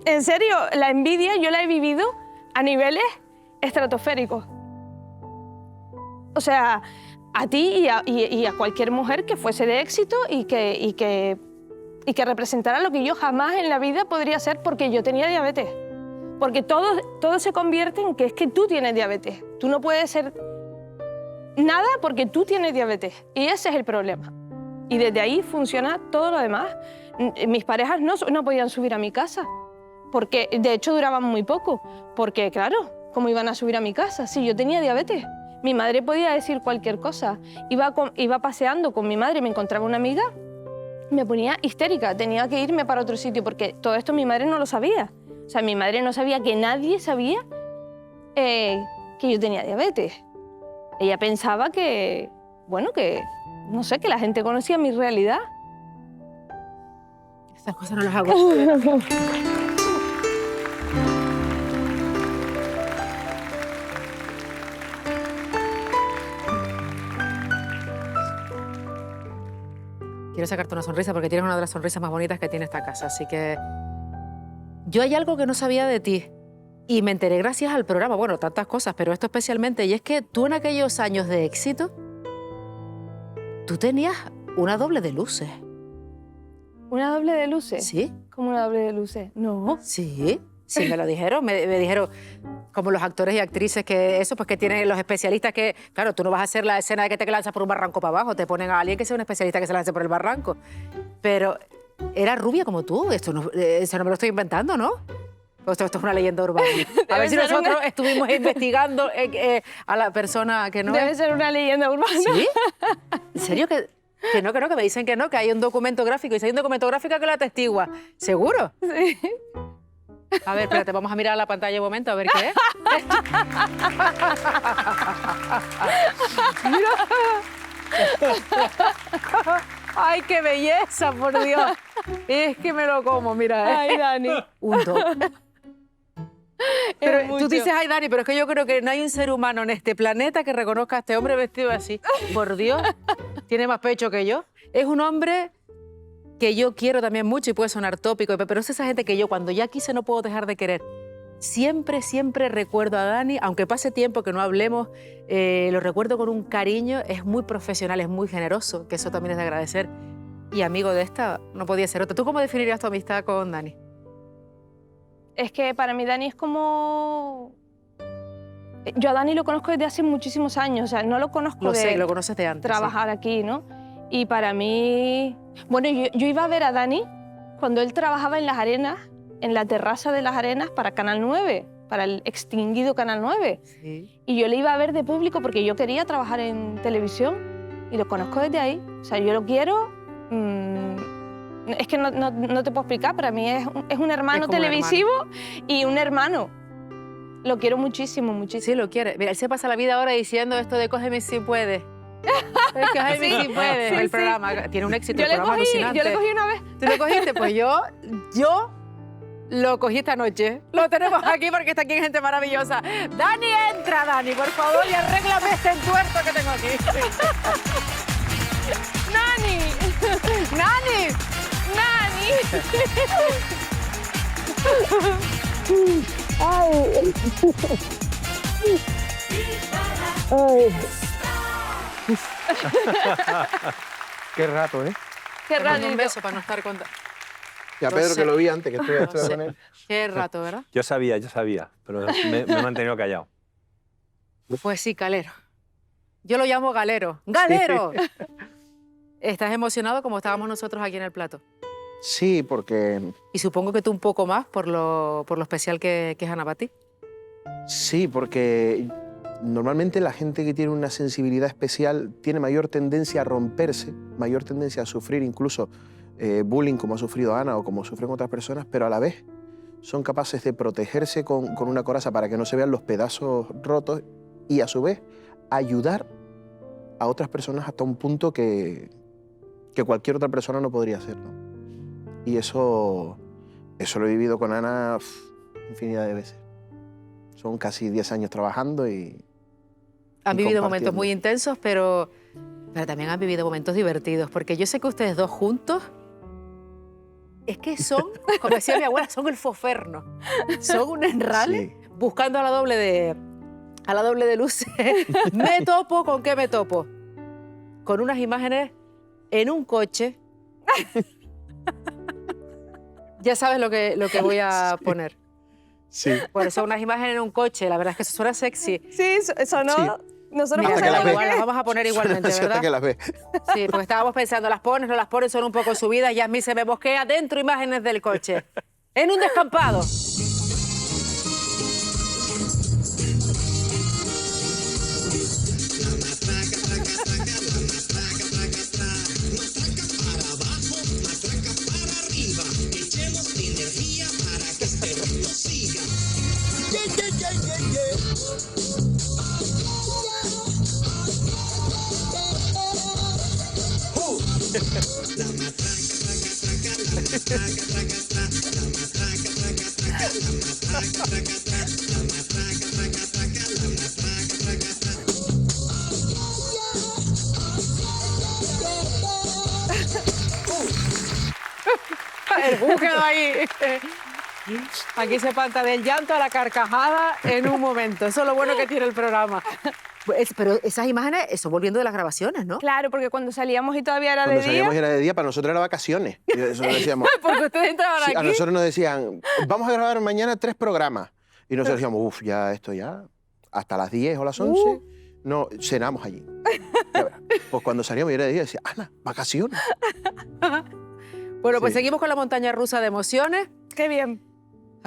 En serio, la envidia yo la he vivido a niveles estratosféricos. O sea, a ti y a cualquier mujer que fuese de éxito y que representara lo que yo jamás en la vida podría ser porque yo tenía diabetes. Porque todo se convierte en que es que tú tienes diabetes. Tú no puedes ser nada porque tú tienes diabetes. Y ese es el problema. Y desde ahí funciona todo lo demás. Mis parejas no podían subir a mi casa. Porque, de hecho, duraban muy poco. Porque, claro, ¿cómo iban a subir a mi casa si yo tenía diabetes? Mi madre podía decir cualquier cosa. Iba paseando con mi madre, me encontraba una amiga, me ponía histérica. Tenía que irme para otro sitio porque todo esto mi madre no lo sabía. O sea, mi madre no sabía que nadie sabía que yo tenía diabetes. Ella pensaba que, bueno, que, no sé, que la gente conocía mi realidad. Estas cosas no las hago. Quiero sacarte una sonrisa porque tienes una de las sonrisas más bonitas que tiene esta casa, así que... Yo hay algo que no sabía de ti y me enteré gracias al programa, bueno, tantas cosas, pero esto especialmente, y es que tú en aquellos años de éxito, tú tenías una doble de luces. ¿Una doble de luces? Sí. ¿Cómo una doble de luces? No. Sí, sí, me lo dijeron, me dijeron, como los actores y actrices, que eso, pues que tienen los especialistas que, claro, tú no vas a hacer la escena de que te lanzas por un barranco para abajo, te ponen a alguien que sea un especialista que se lance por el barranco, pero... Era rubia como tú, eso no me lo estoy inventando, ¿no? Esto es una leyenda urbana. A ver si nosotros estuvimos investigando a la persona que no Debe ser una leyenda urbana. ¿Sí? ¿En serio que no, que me dicen que no, que hay un documento gráfico, y si hay un documento gráfico que lo atestigua? ¿Seguro? Sí. A ver, espérate, vamos a mirar a la pantalla un momento a ver qué es. ¡Ay, qué belleza, por Dios! Es que me lo como, mira. Ay, Dani. Un dos. Pero tú dices, ay, Dani, pero es que yo creo que no hay un ser humano en este planeta que reconozca a este hombre vestido así. Por Dios, tiene más pecho que yo. Es un hombre que yo quiero también mucho y puede sonar tópico, pero es esa gente que yo cuando ya quise no puedo dejar de querer. Siempre, siempre recuerdo a Dani, aunque pase tiempo que no hablemos, lo recuerdo con un cariño, es muy profesional, es muy generoso, que eso también es de agradecer. Y amigo de esta, no podía ser otra. ¿Tú cómo definirías tu amistad con Dani? Es que para mí Dani es como... Yo a Dani lo conozco desde hace muchísimos años, o sea, no lo conozco Lo sé, lo conoces de antes. Trabajar aquí, ¿no? Y para mí... Bueno, yo iba a ver a Dani cuando él trabajaba en Las Arenas, en la terraza de Las Arenas para Canal 9, para el extinguido Canal 9. Sí. Y yo le iba a ver de público porque yo quería trabajar en televisión y lo conozco desde ahí. O sea, yo lo quiero... es que no te puedo explicar, para mí es un hermano televisivo y un hermano. Lo quiero muchísimo, muchísimo. Sí, lo quiere. Mira, él se pasa la vida ahora diciendo esto de cógeme si puedes. Cógeme si puedes, sí, el programa. Tiene un éxito, Yo el programa alucinante. Yo le cogí una vez. ¿Tú lo cogiste? Pues yo lo cogí esta noche. Lo tenemos aquí porque está aquí gente maravillosa. Dani, entra, Dani, por favor, y arréglame este entuerto que tengo aquí. ¡Nani! ¡Nani! ¡Nani! ¡Ay! Qué rato, ¿eh? Qué Te mando rato. un beso para no estar con... Y a Pedro, que lo vi antes, que estuve con él. Qué rato, ¿verdad? Yo sabía, pero me he mantenido callado. Pues sí, Calero. Yo lo llamo Galero. ¡Galero! Sí. ¿Estás emocionado como estábamos nosotros aquí en el plato? Sí, porque... Y supongo que tú un poco más por lo especial que es Ana para ti. Sí, porque Normalmente la gente que tiene una sensibilidad especial tiene mayor tendencia a romperse, mayor tendencia a sufrir incluso bullying como ha sufrido Ana o como sufren otras personas, pero a la vez son capaces de protegerse con una coraza para que no se vean los pedazos rotos y a su vez ayudar a otras personas hasta un punto que cualquier otra persona no podría hacerlo. Y eso lo he vivido con Ana infinidad de veces. Son casi 10 años trabajando y Han vivido momentos muy intensos, pero también han vivido momentos divertidos, porque yo sé que ustedes dos juntos es que son, como decía mi abuela, son el foferno. Son un enrale buscando a la doble de luces. ¿Me topo? ¿Con qué me topo? Con unas imágenes en un coche. Ya sabes lo que voy a poner. Sí. Por eso unas imágenes en un coche, la verdad es que eso suena sexy. Sí, eso no... Sí. Nosotros mira, las vamos a poner igualmente, ¿verdad? Que las ve. Sí, porque estábamos pensando, las pones, no las pones, son un poco subidas y a mí se me bosquea dentro imágenes del coche. En un descampado. El búsquedo ahí. Aquí se pasa del llanto a la carcajada en un momento. Eso es lo bueno que tiene el programa. Pero esas imágenes, eso volviendo de las grabaciones, ¿no? Claro, porque cuando salíamos y todavía era de día... Cuando salíamos era de día, para nosotros era vacaciones. Y eso nos decíamos, porque ustedes entraban aquí. A nosotros nos decían, vamos a grabar mañana 3 programas. Y nosotros decíamos, uff, ya esto ya, hasta las 10 o las 11, no, cenamos allí. Pues cuando salíamos era de día, decía, Ana, vacaciones. Bueno, pues seguimos con la montaña rusa de emociones. ¡Qué bien!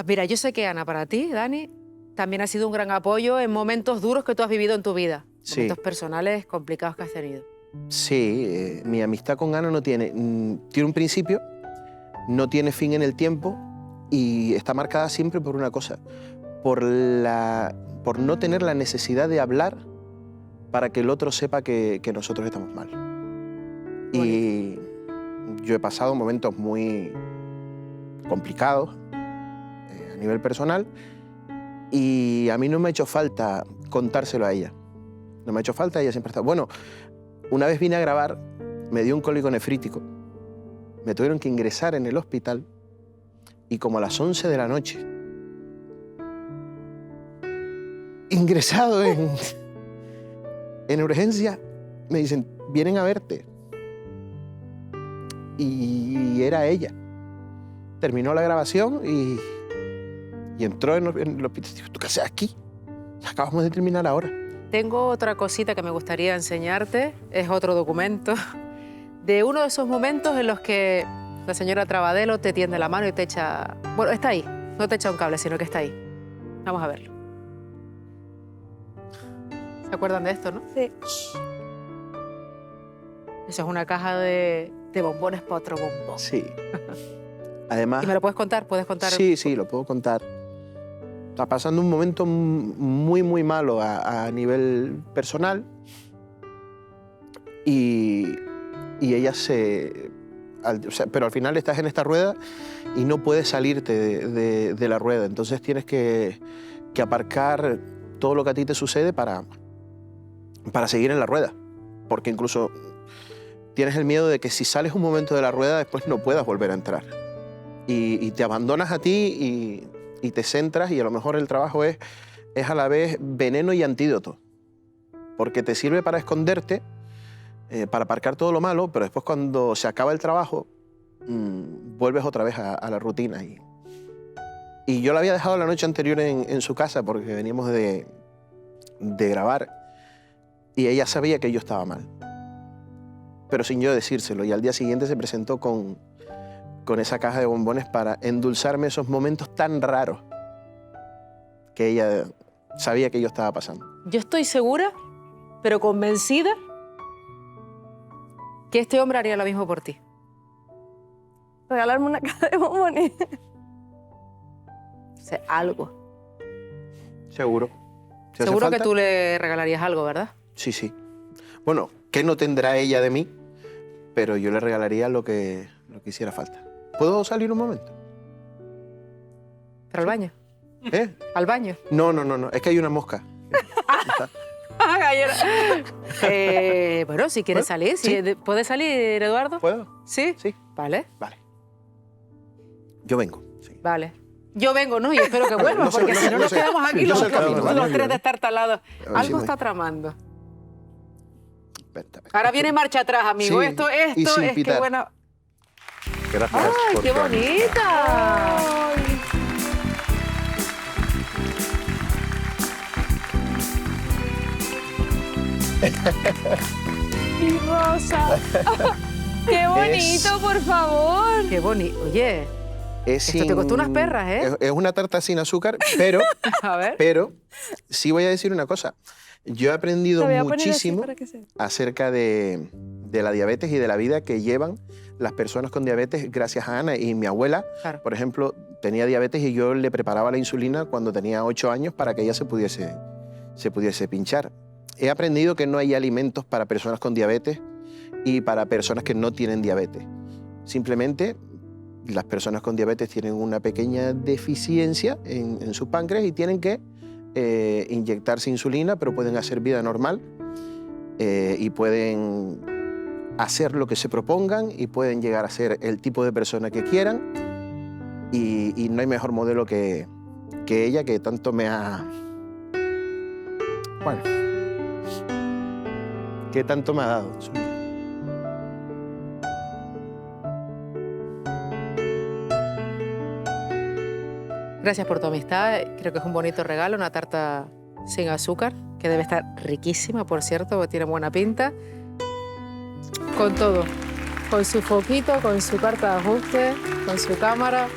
Mira, yo sé que Ana, para ti, Dani, también ha sido un gran apoyo en momentos duros que tú has vivido en tu vida. Sí. Momentos personales complicados que has tenido. Sí, mi amistad con Ana tiene un principio, no tiene fin en el tiempo y está marcada siempre por una cosa, por no tener la necesidad de hablar para que el otro sepa que nosotros estamos mal. Y yo he pasado momentos muy complicados a nivel personal y a mí no me ha hecho falta contárselo a ella. No me ha hecho falta, ella siempre está... Bueno, una vez vine a grabar, me dio un cólico nefrítico, me tuvieron que ingresar en el hospital y como a las 11 de la noche, ingresado en urgencia, me dicen, vienen a verte. Y era ella. Terminó la grabación y entró en el hospital. Digo, ¿tú qué haces aquí? Acabamos de terminar ahora. Tengo otra cosita que me gustaría enseñarte. Es otro documento de uno de esos momentos en los que la señora Trabadelo te tiende la mano y te echa... Bueno, está ahí. No te echa un cable, sino que está ahí. Vamos a verlo. ¿Se acuerdan de esto, no? Sí. Eso es una caja de bombones para otro bombón. Sí. Además... ¿Y me lo puedes contar? ¿Puedes contar? Sí, sí, lo puedo contar. Está pasando un momento muy, muy malo a nivel personal y ella pero al final estás en esta rueda y no puedes salirte de la rueda. Entonces tienes que aparcar todo lo que a ti te sucede para seguir en la rueda. Porque incluso tienes el miedo de que si sales un momento de la rueda después no puedas volver a entrar. Y te abandonas a ti y te centras y a lo mejor el trabajo es a la vez veneno y antídoto. Porque te sirve para esconderte, para aparcar todo lo malo, pero después cuando se acaba el trabajo, vuelves otra vez a la rutina. Y yo la había dejado la noche anterior en su casa porque veníamos de grabar y ella sabía que yo estaba mal. Pero sin yo decírselo. Y al día siguiente se presentó con esa caja de bombones para endulzarme esos momentos tan raros que ella sabía que yo estaba pasando. Yo estoy segura, pero convencida, que este hombre haría lo mismo por ti. Regalarme una caja de bombones. O sea, algo. Seguro. Si hace Seguro que falta, tú le regalarías algo, ¿verdad? Sí, sí. Bueno, ¿qué no tendrá ella de mí? Pero yo le regalaría lo que hiciera falta. ¿Puedo salir un momento? ¿Pero al baño? ¿Eh? ¿Al baño? No, es que hay una mosca. Bueno, si quieres salir, ¿Sí? ¿Puedes salir, Eduardo? ¿Puedo? ¿Sí? Sí. Vale. Vale. Yo vengo. Sí. Vale. Yo vengo, ¿no? Y espero que vuelvas, porque si no nos quedamos aquí los tres destartalados. Algo está tramando. Ahora viene marcha atrás, amigo. Sí, Esto y sin es que pitar. bueno. Gracias. ¡Ay, por qué tu amistad. bonita! ¡Mi rosa! ¡Qué bonito, por favor! ¡Qué bonito! Oye, esto te costó unas perras, ¿eh? Es una tarta sin azúcar, pero, A ver. pero sí voy a decir una cosa. Yo he aprendido Te voy a poner así muchísimo para que se- acerca de la diabetes y de la vida que llevan las personas con diabetes gracias a Ana. Y mi abuela, Claro. por ejemplo, tenía diabetes y yo le preparaba la insulina cuando tenía 8 años para que ella se pudiese pinchar. He aprendido que no hay alimentos para personas con diabetes y para personas que no tienen diabetes. Simplemente las personas con diabetes tienen una pequeña deficiencia en su páncreas y tienen que inyectarse insulina, pero pueden hacer vida normal y pueden hacer lo que se propongan y pueden llegar a ser el tipo de persona que quieran y no hay mejor modelo que ella, que tanto me ha... Bueno, que tanto me ha dado en su vida. Gracias por tu amistad. Creo que es un bonito regalo, una tarta sin azúcar, que debe estar riquísima, por cierto, porque tiene buena pinta. Con todo. Con su foquito, con su carta de ajuste, con su cámara.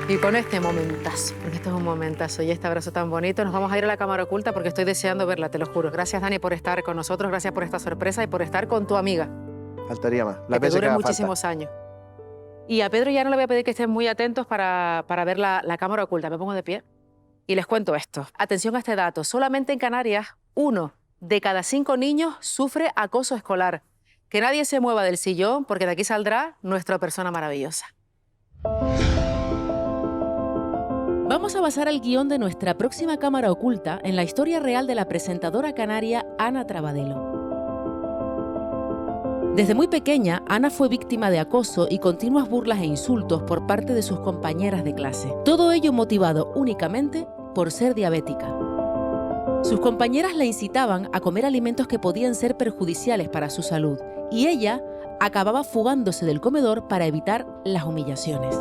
Y con este momentazo, porque esto es un momentazo y este abrazo tan bonito. Nos vamos a ir a la cámara oculta porque estoy deseando verla, te lo juro. Gracias, Dani, por estar con nosotros. Gracias por esta sorpresa y por estar con tu amiga. Faltaría más. Que te dure muchísimos años. Y a Pedro y Ana le voy a pedir que estén muy atentos para ver la cámara oculta. Me pongo de pie y les cuento esto. Atención a este dato. Solamente en Canarias, 1 de cada 5 niños sufre acoso escolar. Que nadie se mueva del sillón porque de aquí saldrá nuestra persona maravillosa. Vamos a basar el guión de nuestra próxima cámara oculta en la historia real de la presentadora canaria Ana Trabadelo. Desde muy pequeña, Ana fue víctima de acoso y continuas burlas e insultos por parte de sus compañeras de clase. Todo ello motivado únicamente por ser diabética. Sus compañeras la incitaban a comer alimentos que podían ser perjudiciales para su salud y ella acababa fugándose del comedor para evitar las humillaciones.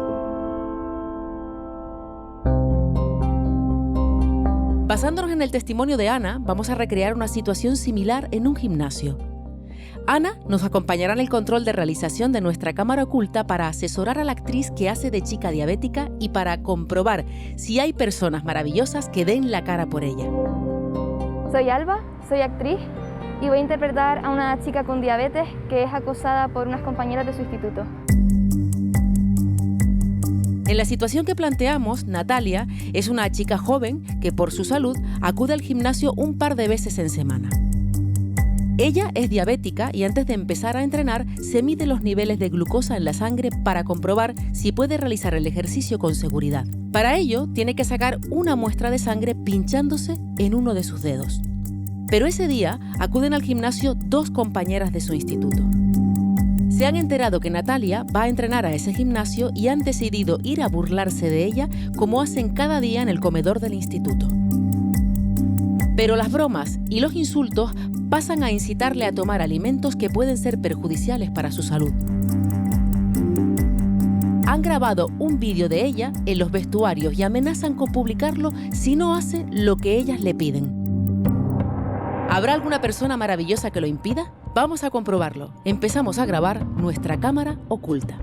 Basándonos en el testimonio de Ana, vamos a recrear una situación similar en un gimnasio. Ana nos acompañará en el control de realización de nuestra cámara oculta para asesorar a la actriz que hace de chica diabética y para comprobar si hay personas maravillosas que den la cara por ella. Soy Alba, soy actriz y voy a interpretar a una chica con diabetes que es acosada por unas compañeras de su instituto. En la situación que planteamos, Natalia es una chica joven que por su salud acude al gimnasio un par de veces en semana. Ella es diabética y antes de empezar a entrenar se mide los niveles de glucosa en la sangre para comprobar si puede realizar el ejercicio con seguridad. Para ello, tiene que sacar una muestra de sangre pinchándose en uno de sus dedos. Pero ese día acuden al gimnasio 2 compañeras de su instituto. Se han enterado que Natalia va a entrenar a ese gimnasio y han decidido ir a burlarse de ella como hacen cada día en el comedor del instituto. Pero las bromas y los insultos pasan a incitarle a tomar alimentos que pueden ser perjudiciales para su salud. Han grabado un vídeo de ella en los vestuarios y amenazan con publicarlo si no hace lo que ellas le piden. ¿Habrá alguna persona maravillosa que lo impida? Vamos a comprobarlo. Empezamos a grabar nuestra cámara oculta.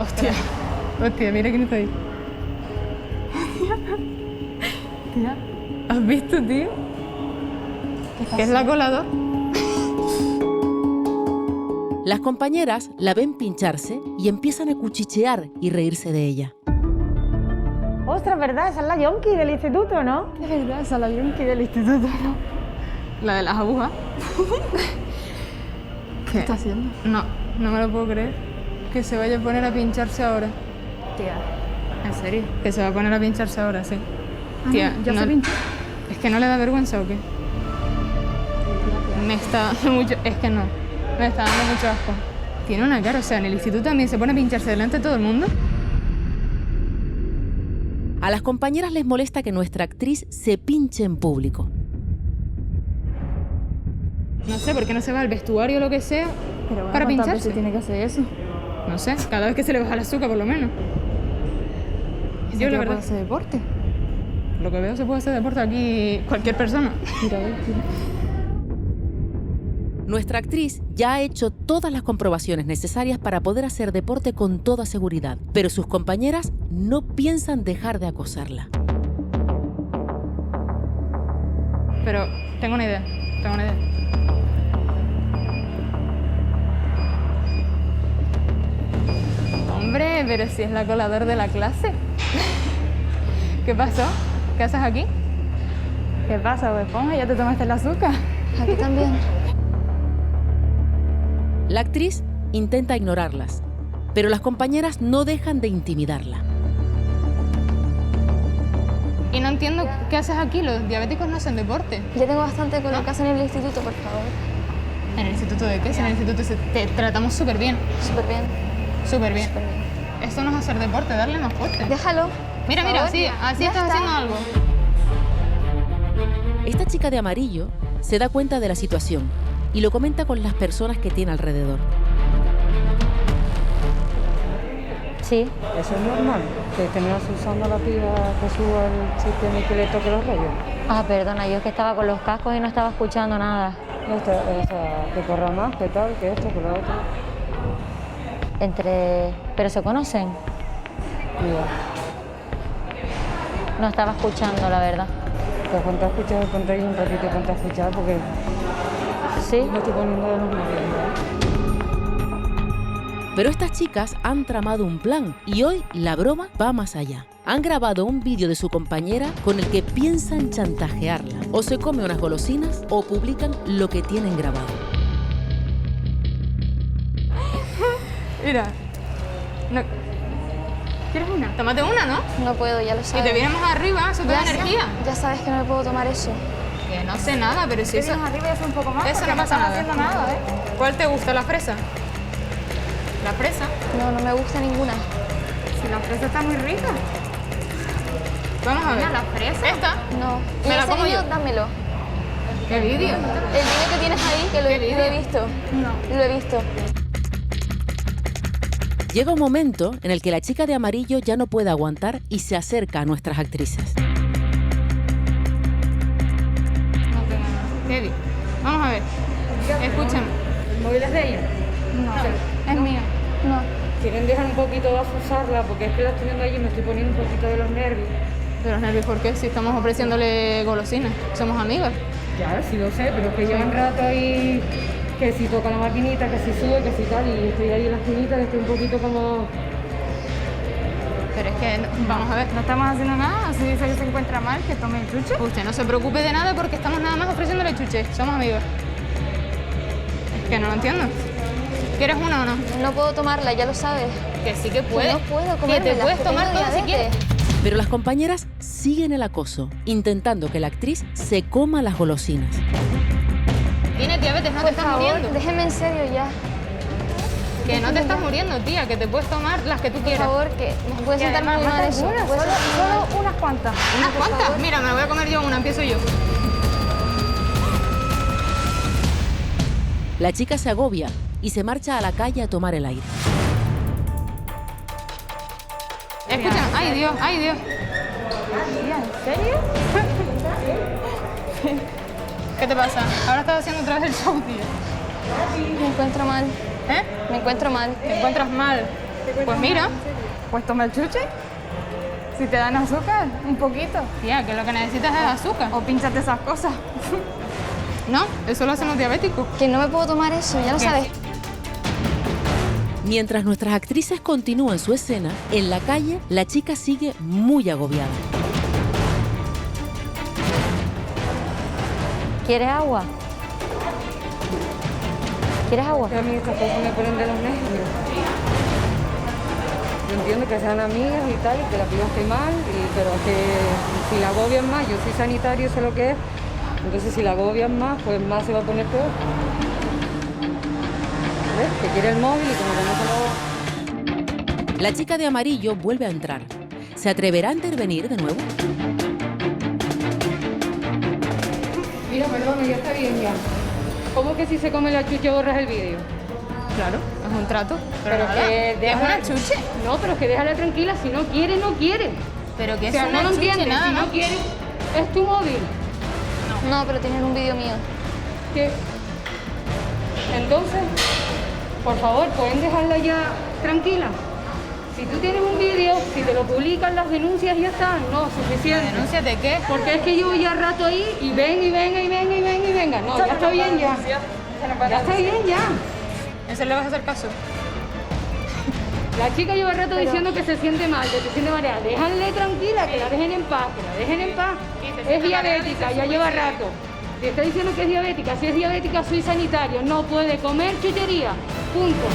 Hostia, hostia, mira quién está ahí. Tía, ¿has visto, tío? ¿Qué es la colador? Las compañeras la ven pincharse y empiezan a cuchichear y reírse de ella. Ostras, ¿verdad? Esa es la yonki del instituto, ¿no? Es verdad, esa es la yonki del instituto, ¿no? La de las agujas. ¿Qué está haciendo? No, no me lo puedo creer. Que se vaya a poner a pincharse ahora. Tía, ¿en serio? Que se va a poner a pincharse ahora, sí. Tía, ¿ya se pincha? ¿Es que no le da vergüenza o qué? Me está dando mucho... Es que no. Me está dando mucho asco. Tiene una cara, o sea, en el instituto también se pone a pincharse delante de todo el mundo. A las compañeras les molesta que nuestra actriz se pinche en público. No sé, ¿por qué no se va al vestuario o lo que sea para pincharse? Tiene que hacer eso. No sé, cada vez que se le baja el azúcar, por lo menos. Yo la verdad... ¿Puede hacer deporte? Lo que veo se puede hacer deporte aquí cualquier persona. Mira, mira. Nuestra actriz ya ha hecho todas las comprobaciones necesarias para poder hacer deporte con toda seguridad, pero sus compañeras no piensan dejar de acosarla. Pero tengo una idea, Hombre, pero si es la colador de la clase. ¿Qué pasó? ¿Qué haces aquí? ¿Qué pasa, Bob Esponja? ¿Ya te tomaste el azúcar? Aquí también. La actriz intenta ignorarlas, pero las compañeras no dejan de intimidarla. Y no entiendo qué haces aquí, los diabéticos no hacen deporte. Yo tengo bastante con lo que hacen en el instituto, por favor. ¿En el instituto de qué? Si en el instituto te tratamos súper bien. Súper bien. Súper bien. Esto no es hacer deporte, darle más fuerte. Déjalo. Mira, mira, así estás haciendo algo. Esta chica de amarillo se da cuenta de la situación y lo comenta con las personas que tiene alrededor. Sí. Eso es normal, que no se usando la piba que suba el sistema y que le toque los rollos. Ah, perdona, yo es que estaba con los cascos y no estaba escuchando nada. O sea, que corra más, que tal, que esto, que lo otro. ¿Pero se conocen? Mira. No estaba escuchando, la verdad. Pues ponte a escuchar, ponte ahí un ratito, ponte a escuchar, porque... Sí. Me estoy poniendo de los nervios. Pero estas chicas han tramado un plan y hoy la broma va más allá. Han grabado un vídeo de su compañera con el que piensan chantajearla. O se come unas golosinas o publican lo que tienen grabado. Mira. No. ¿Quieres una? Tómate una, ¿no? No puedo, ya lo sabes. Y te vienes más arriba, eso te da energía. Ya sabes que no me puedo tomar eso. Que no sé nada, pero si eso... arriba y hace un poco más. Eso no pasa nada. Haciendo nada, ¿eh? ¿Cuál te gusta, la fresa? ¿La fresa? No, no me gusta ninguna. Si la fresa está muy rica. Vamos a ver. ¿La fresa? ¿Esta? No. ¿Me la como yo? Dámelo. ¿Qué vídeo? El vídeo que tienes ahí, que lo he visto. No. Lo he visto. Llega un momento en el que la chica de amarillo ya no puede aguantar y se acerca a nuestras actrices. Teddy, vamos a ver. Escúchame. ¿El móvil es de ella? No, es mío. No. Quieren dejar un poquito de afusarla, porque es que la estoy viendo allí y me estoy poniendo un poquito de los nervios. ¿De los nervios por qué? Si estamos ofreciéndole golosinas. Somos amigas. Ya, sí lo sé, pero es que llevan rato ahí, que si toca la maquinita, que si sube, que si tal, y estoy ahí en la esquinita, que estoy un poquito como... Pero es que, vamos a ver. No estamos haciendo nada, si dice que se encuentra mal, que tome el chuche. Usted no se preocupe de nada porque estamos nada más ofreciéndole chuche. Somos amigos. Es que no lo entiendo. ¿Quieres una o no? No puedo tomarla, ya lo sabes. Que sí que puedes. No puedo comerla. Que te puedes tomar todo si quieres. Pero las compañeras siguen el acoso, intentando que la actriz se coma las golosinas. Tienes diabetes, no te estás muriendo. Déjeme en serio ya. Que no te estás muriendo, tía, que te puedes tomar las que tú quieras. Por favor, que me puedes sentar muy mal eso. Solo unas cuantas. ¿Unas cuantas? Mira, me la voy a comer yo una, empiezo yo. La chica se agobia y se marcha a la calle a tomar el aire. Escucha, ay Dios, ay Dios. ¿En serio? ¿Qué te pasa? Ahora estás haciendo otra vez el show, tía. Me encuentro mal. ¿Eh? Me encuentro mal. ¿Te encuentras mal? Pues mira, pues toma el chuche. Si te dan azúcar, un poquito. Tía, que lo que necesitas es azúcar. O pínchate esas cosas. No, eso lo hacen los diabéticos. Que no me puedo tomar eso, ya lo sabes. Mientras nuestras actrices continúan su escena, en la calle la chica sigue muy agobiada. ¿Quieres agua? ¿Quieres agua? A mí estas cosas me ponen de los nervios. Yo entiendo que sean amigas y tal, y que la piba esté mal, pero que si la agobian más, yo soy sanitario, sé lo que es, entonces si la agobian más, pues más se va a poner peor. ¿Ves? Que quiere el móvil y como que no se lo... La chica de amarillo vuelve a entrar. ¿Se atreverá a intervenir de nuevo? Mira, perdona, ya está bien ya. ¿Cómo que si se come la chuche borras el vídeo? Claro, es un trato. Pero que ¿es una chuche? No, pero que déjala tranquila, si no quiere, no quiere. Pero que o sea, es una no lo chuche, entiendes, nada, si no ¿no? quiere, es tu móvil. No, pero tienes un vídeo mío. ¿Qué? Entonces, por favor, ¿pueden dejarla ya tranquila? Si tú tienes un vídeo, si te lo publican las denuncias ya está, no, suficiente. ¿Denuncias de qué? Porque es que llevo ya rato ahí y ven y venga y venga y venga y venga. No, ya está bien ya. Ya está bien ya. ¿Eso le vas a hacer caso? La chica lleva rato diciendo que se siente mal, que se siente mareada. Déjanle tranquila, que la dejen en paz, que la dejen en paz. Es diabética, ya lleva rato. Si está diciendo que es diabética, si es diabética soy sanitario, no puede comer chuchería. Punto.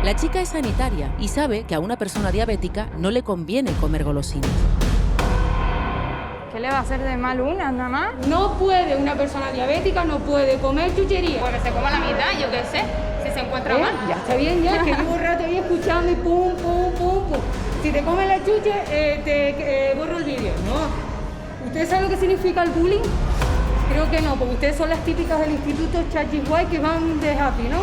La chica es sanitaria y sabe que a una persona diabética no le conviene comer golosinas. ¿Qué le va a hacer de mal una, nada más? No puede, una persona diabética no puede comer chuchería. Pues que se coma la mitad, yo qué sé, si se encuentra mal. Ya está bien ya, que llevo un rato ahí escuchando y pum, pum, pum, pum. Si te comes la chuche, te borro el vídeo. No. ¿Ustedes saben lo que significa el bullying? Creo que no, porque ustedes son las típicas del Instituto Chachiguay que van de happy, ¿no?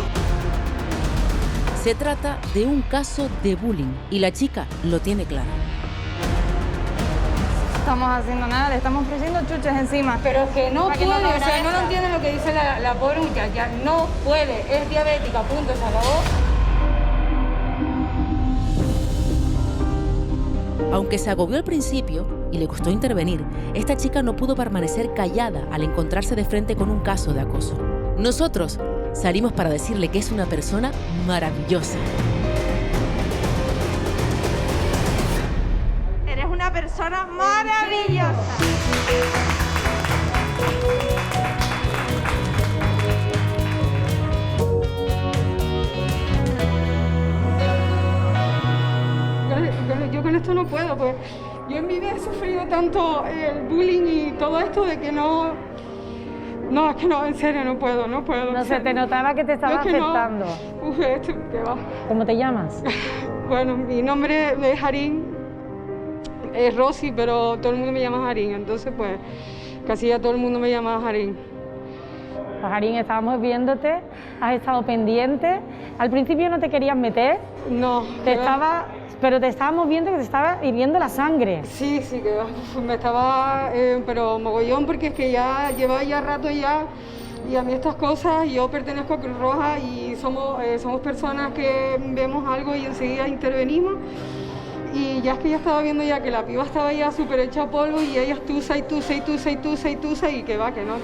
Se trata de un caso de bullying y la chica lo tiene claro. No estamos haciendo nada, le estamos ofreciendo chuches encima. Pero es que no Para puede, que no o sea, no lo entienden lo que dice la pobre muchacha. No puede, es diabética, punto, se acabó. Aunque se agobió al principio y le costó intervenir, esta chica no pudo permanecer callada al encontrarse de frente con un caso de acoso. Nosotros salimos para decirle que es una persona maravillosa. Eres una persona maravillosa. Yo con esto no puedo, pues yo en mi vida he sufrido tanto el bullying y todo esto de que no, es que no, en serio no puedo. No se te notaba que te estaba afectando. No. Uf, esto, ¿qué va? ¿Cómo te llamas? Bueno, mi nombre es Harín, es Rosy, pero todo el mundo me llama Harín, entonces pues casi ya todo el mundo me llama Harín. Pues Harín, estábamos viéndote, has estado pendiente. Al principio no te querías meter. No. Pero te estábamos viendo que te estaba hirviendo la sangre. Sí, que me estaba, pero mogollón, porque es que ya llevaba ya rato ya, y a mí estas cosas, yo pertenezco a Cruz Roja y somos personas que vemos algo y enseguida intervenimos. Y ya es que ya estaba viendo ya que la piba estaba ya súper hecha polvo y ella tusa y que va, que no.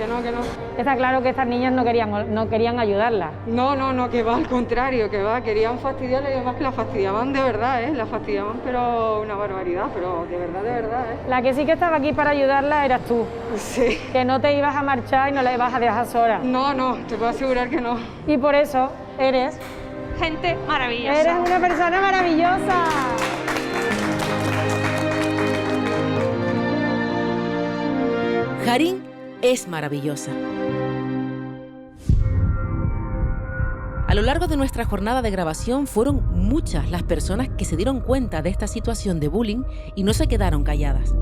Está claro que estas niñas no querían ayudarla. No, que va, al contrario, que va, querían fastidiarla y además que la fastidiaban de verdad, la fastidiaban pero una barbaridad, pero de verdad, La que sí que estaba aquí para ayudarla eras tú. Sí. Que no te ibas a marchar y no la ibas a dejar sola. No, te puedo asegurar que no. Y por eso eres... gente maravillosa. Eres una persona maravillosa. Harín es maravillosa. A lo largo de nuestra jornada de grabación fueron muchas las personas que se dieron cuenta de esta situación de bullying y no se quedaron calladas.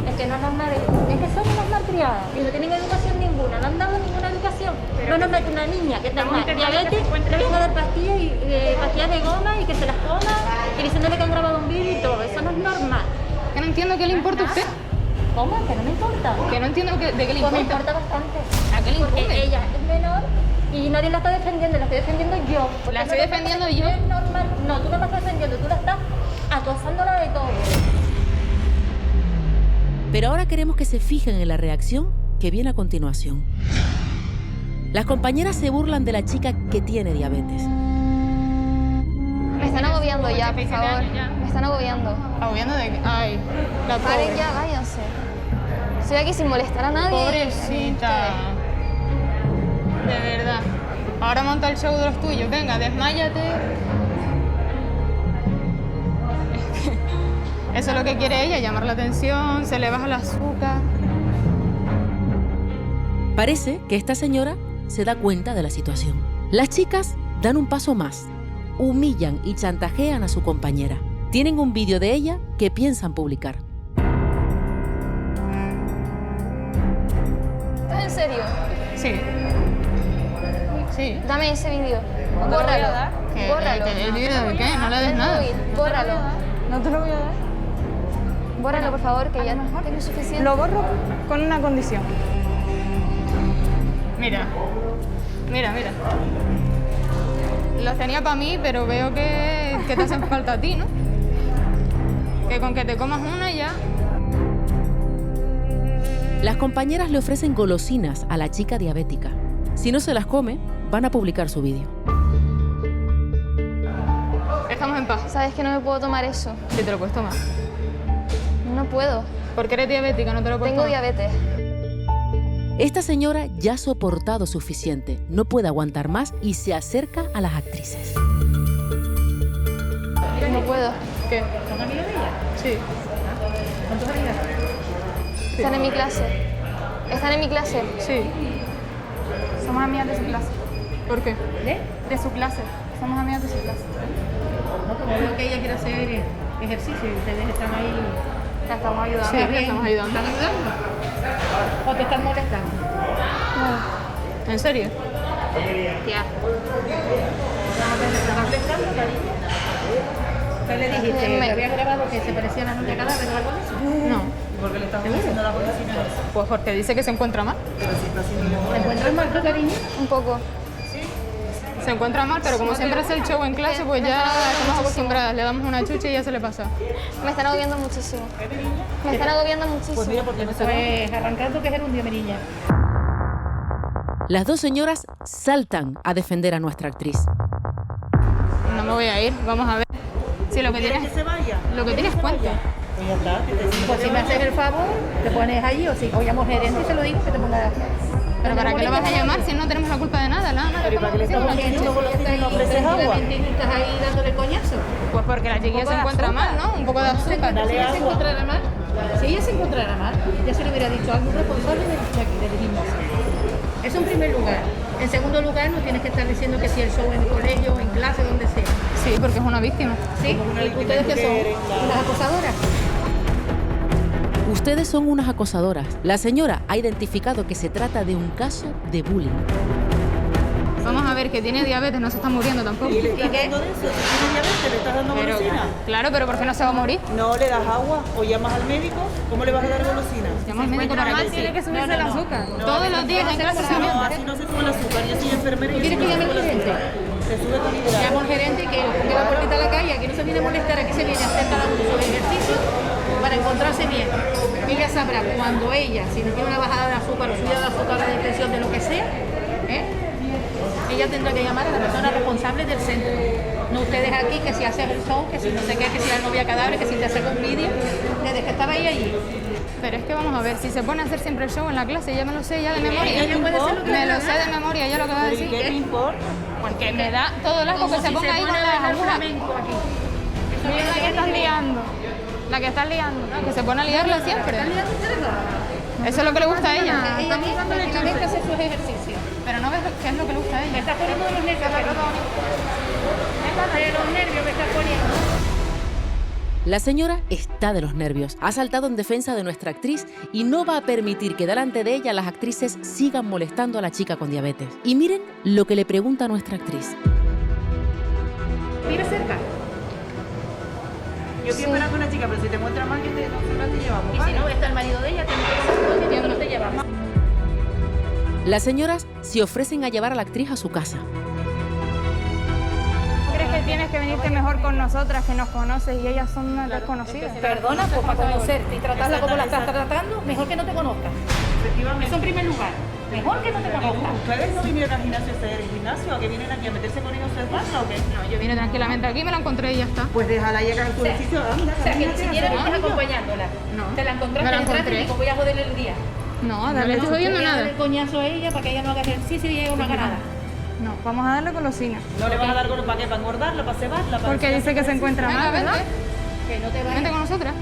Es que no nos es que son unas malcriadas y no tienen educación ninguna, no han dado ninguna educación. No nos mete una niña que tenga diabetes, le venga a dar pastillas de goma y que se las coma y diciéndole que han grabado un vídeo y todo, eso no es normal. Que no entiendo qué le importa a usted. ¿Cómo? Que no me importa. Que no entiendo de qué le importa. Pues me importa bastante. ¿A qué le importa? Porque ella es menor nadie la está defendiendo, la estoy defendiendo yo. La estoy defendiendo yo. Es normal. No, tú no me estás defendiendo, tú la estás acosándola de todo. Pero ahora queremos que se fijen en la reacción que viene a continuación. Las compañeras se burlan de la chica que tiene diabetes. Me están agobiando ya, por favor. Me están agobiando. ¿Agobiando de qué? Ay, la pobre. Paren ya, váyanse. Estoy aquí sin molestar a nadie. Pobrecita. De verdad. Ahora monta el show de los tuyos. Venga, desmáyate. Eso es lo que quiere ella, llamar la atención, se le baja el azúcar. Parece que esta señora se da cuenta de la situación. Las chicas dan un paso más, humillan y chantajean a su compañera. Tienen un vídeo de ella que piensan publicar. ¿Estás en serio? Sí. Sí. Dame ese vídeo. No te lo voy a Bórralo. dar. ¿Qué? Bórralo. ¿El vídeo de qué? No le des El nada. móvil, bórralo. No te lo voy a dar. Bórralo, por favor, que ya tengo suficiente. Lo borro con una condición. Mira. Mira, mira. Los tenía para mí, pero veo que te hacen falta a ti, ¿no? Que con que te comas una ya. Las compañeras le ofrecen golosinas a la chica diabética. Si no se las come, van a publicar su vídeo. Estamos en paz. Sabes que no me puedo tomar eso. Sí, te lo puedes tomar. No puedo. ¿Por qué eres diabética? No te lo puedes Tengo tomar. diabetes. Esta señora ya ha soportado suficiente, no puede aguantar más y se acerca a las actrices. No puedo. ¿Qué? ¿Son amigas de ella? Sí. ¿Cuántos amigas? Están en mi clase. ¿Están en mi clase? Sí. Somos amigas de su clase. ¿Por qué? De su clase. Somos amigas de su clase. No, como veo que ella quiere hacer ejercicio y ustedes están ahí. La estamos ayudando. Sí, la estamos ayudando. ¿Están ayudando? ¿O te están molestando? No. ¿En serio? Tía. ¿Te están molestando, cariño? ¿Qué le dijiste? ¿Que había grabado que se parecía a la novia cadáver o algo de eso? No. ¿Por qué le estás diciendo la policía eso? Pues porque dice que se encuentra mal. ¿Te encuentras mal tú, cariño? Un poco. Se encuentra mal, pero como siempre hace el show en clase, pues ya estamos acostumbradas. Le damos una chucha y ya se le pasa. Me están agobiando muchísimo. Me están agobiando muchísimo. Pues mira, porque no sabes arrancando que es gerundio, mi niña. Las dos señoras saltan a defender a nuestra actriz. No me voy a ir, vamos a ver. Si lo que ¿Quieres tienes, que se vaya? lo que tienes cuenta. Pues ya está. Pues si me haces el favor, te pones allí, o si o llamo al gerente y se lo digo que te ponga. Pero ¿para qué lo vas a llamar si no tenemos la culpa de nada? Pero ¿y para qué le estamos haciendo golosinas y no ofreces agua? ¿Estás ahí dándole coñazo? Pues porque la chiquilla se encuentra mal, ¿no? Un poco de azúcar. Dale agua. Si ella se encontrara mal, ya se le hubiera dicho a algún responsable del gimnasio. Eso en primer lugar. En segundo lugar, no tienes que estar diciendo que si el show en el colegio, en clase, donde sea. Sí, porque es una víctima. Sí, ¿y ustedes qué son? ¿Unas acosadoras? Ustedes son unas acosadoras. La señora ha identificado que se trata de un caso de bullying. Vamos a ver, que tiene diabetes, no se está muriendo tampoco. ¿Y le estás dando de eso? ¿Tiene diabetes? ¿Le estás dando golosina? Claro, pero ¿por qué no se va a morir? No le das agua o llamas al médico. ¿Cómo le vas a dar golosina? Llama al médico para que tiene que subirse el azúcar. Todos los días en clase se No, así no se sube el azúcar. Yo soy enfermera y ¿Quieres que llame al gerente? se sube con hidrato. Llamo al gerente que ponga la puertita a la calle, aquí no se viene a molestar, aquí se viene a hacer cada uno su ejercicio para encontrarse bien. Ella sabrá cuando ella, si no tiene una bajada de azúcar o subida de azúcar, de depresión, de lo que sea, ella tendrá que llamar a la persona responsable del centro. No ustedes aquí, que si haces el show, que si no sé qué, que si la novia cadáver, que si te hace un vídeo, desde que estaba ella allí. Pero es que vamos a ver, si se pone a hacer siempre el show en la clase, ya me lo sé ya de memoria. Ella puede ser lo que Me le lo sé de memoria, ya lo que va a decir. ¿Qué te importa? Porque me da todo el asco que se ponga ahí con las agujas. Mira la que estás liando. La que estás liando. Que se pone a liarla siempre. Eso es lo que le gusta a ella. Ella misma tranquilamente hace sus ejercicios. Pero no ves qué es lo que le gusta a Me ella. estás poniendo de los nervios, de los nervios me estás poniendo. La señora está de los nervios. Ha saltado en defensa de nuestra actriz y no va a permitir que delante de ella las actrices sigan molestando a la chica con diabetes. Y miren lo que le pregunta a nuestra actriz. ¿Vive cerca? Yo quiero esperar con una chica, pero si te encuentras mal, que nosotros te llevamos. Y si no, está el marido de ella, te no te llevamos. Las señoras se ofrecen a llevar a la actriz a su casa. ¿Crees que tienes que venirte mejor con nosotras, que nos conoces y ellas son unas desconocidas? Perdona, pues para conocerte y tratarla como la estás tratando, mejor que no te conozcas. Efectivamente. Eso en primer lugar. Mejor que no te conozcas. ¿Ustedes no vinieron al gimnasio a hacer el gimnasio? ¿A que vienen aquí a meterse con ellos a observarla o qué? No, yo vine tranquilamente aquí, me la encontré y ya está. Pues déjala ahí acá en tu ejercicio, anda. O sea, que ni siquiera vienes acompañándola. No. Te la encontraste, Me la entraste y encontré. dijo, voy a joderle el día. No, no le estoy jodiendo Voy a nada. darle el coñazo a ella para que ella no haga ejercicio y ella no haga nada. No, vamos a darle golosina. ¿No le vas a dar con para qué? ¿Para engordarla? ¿Para cebarla? Porque dice que se encuentra mal, ¿verdad? Que no te vayas. Vente con nosotras.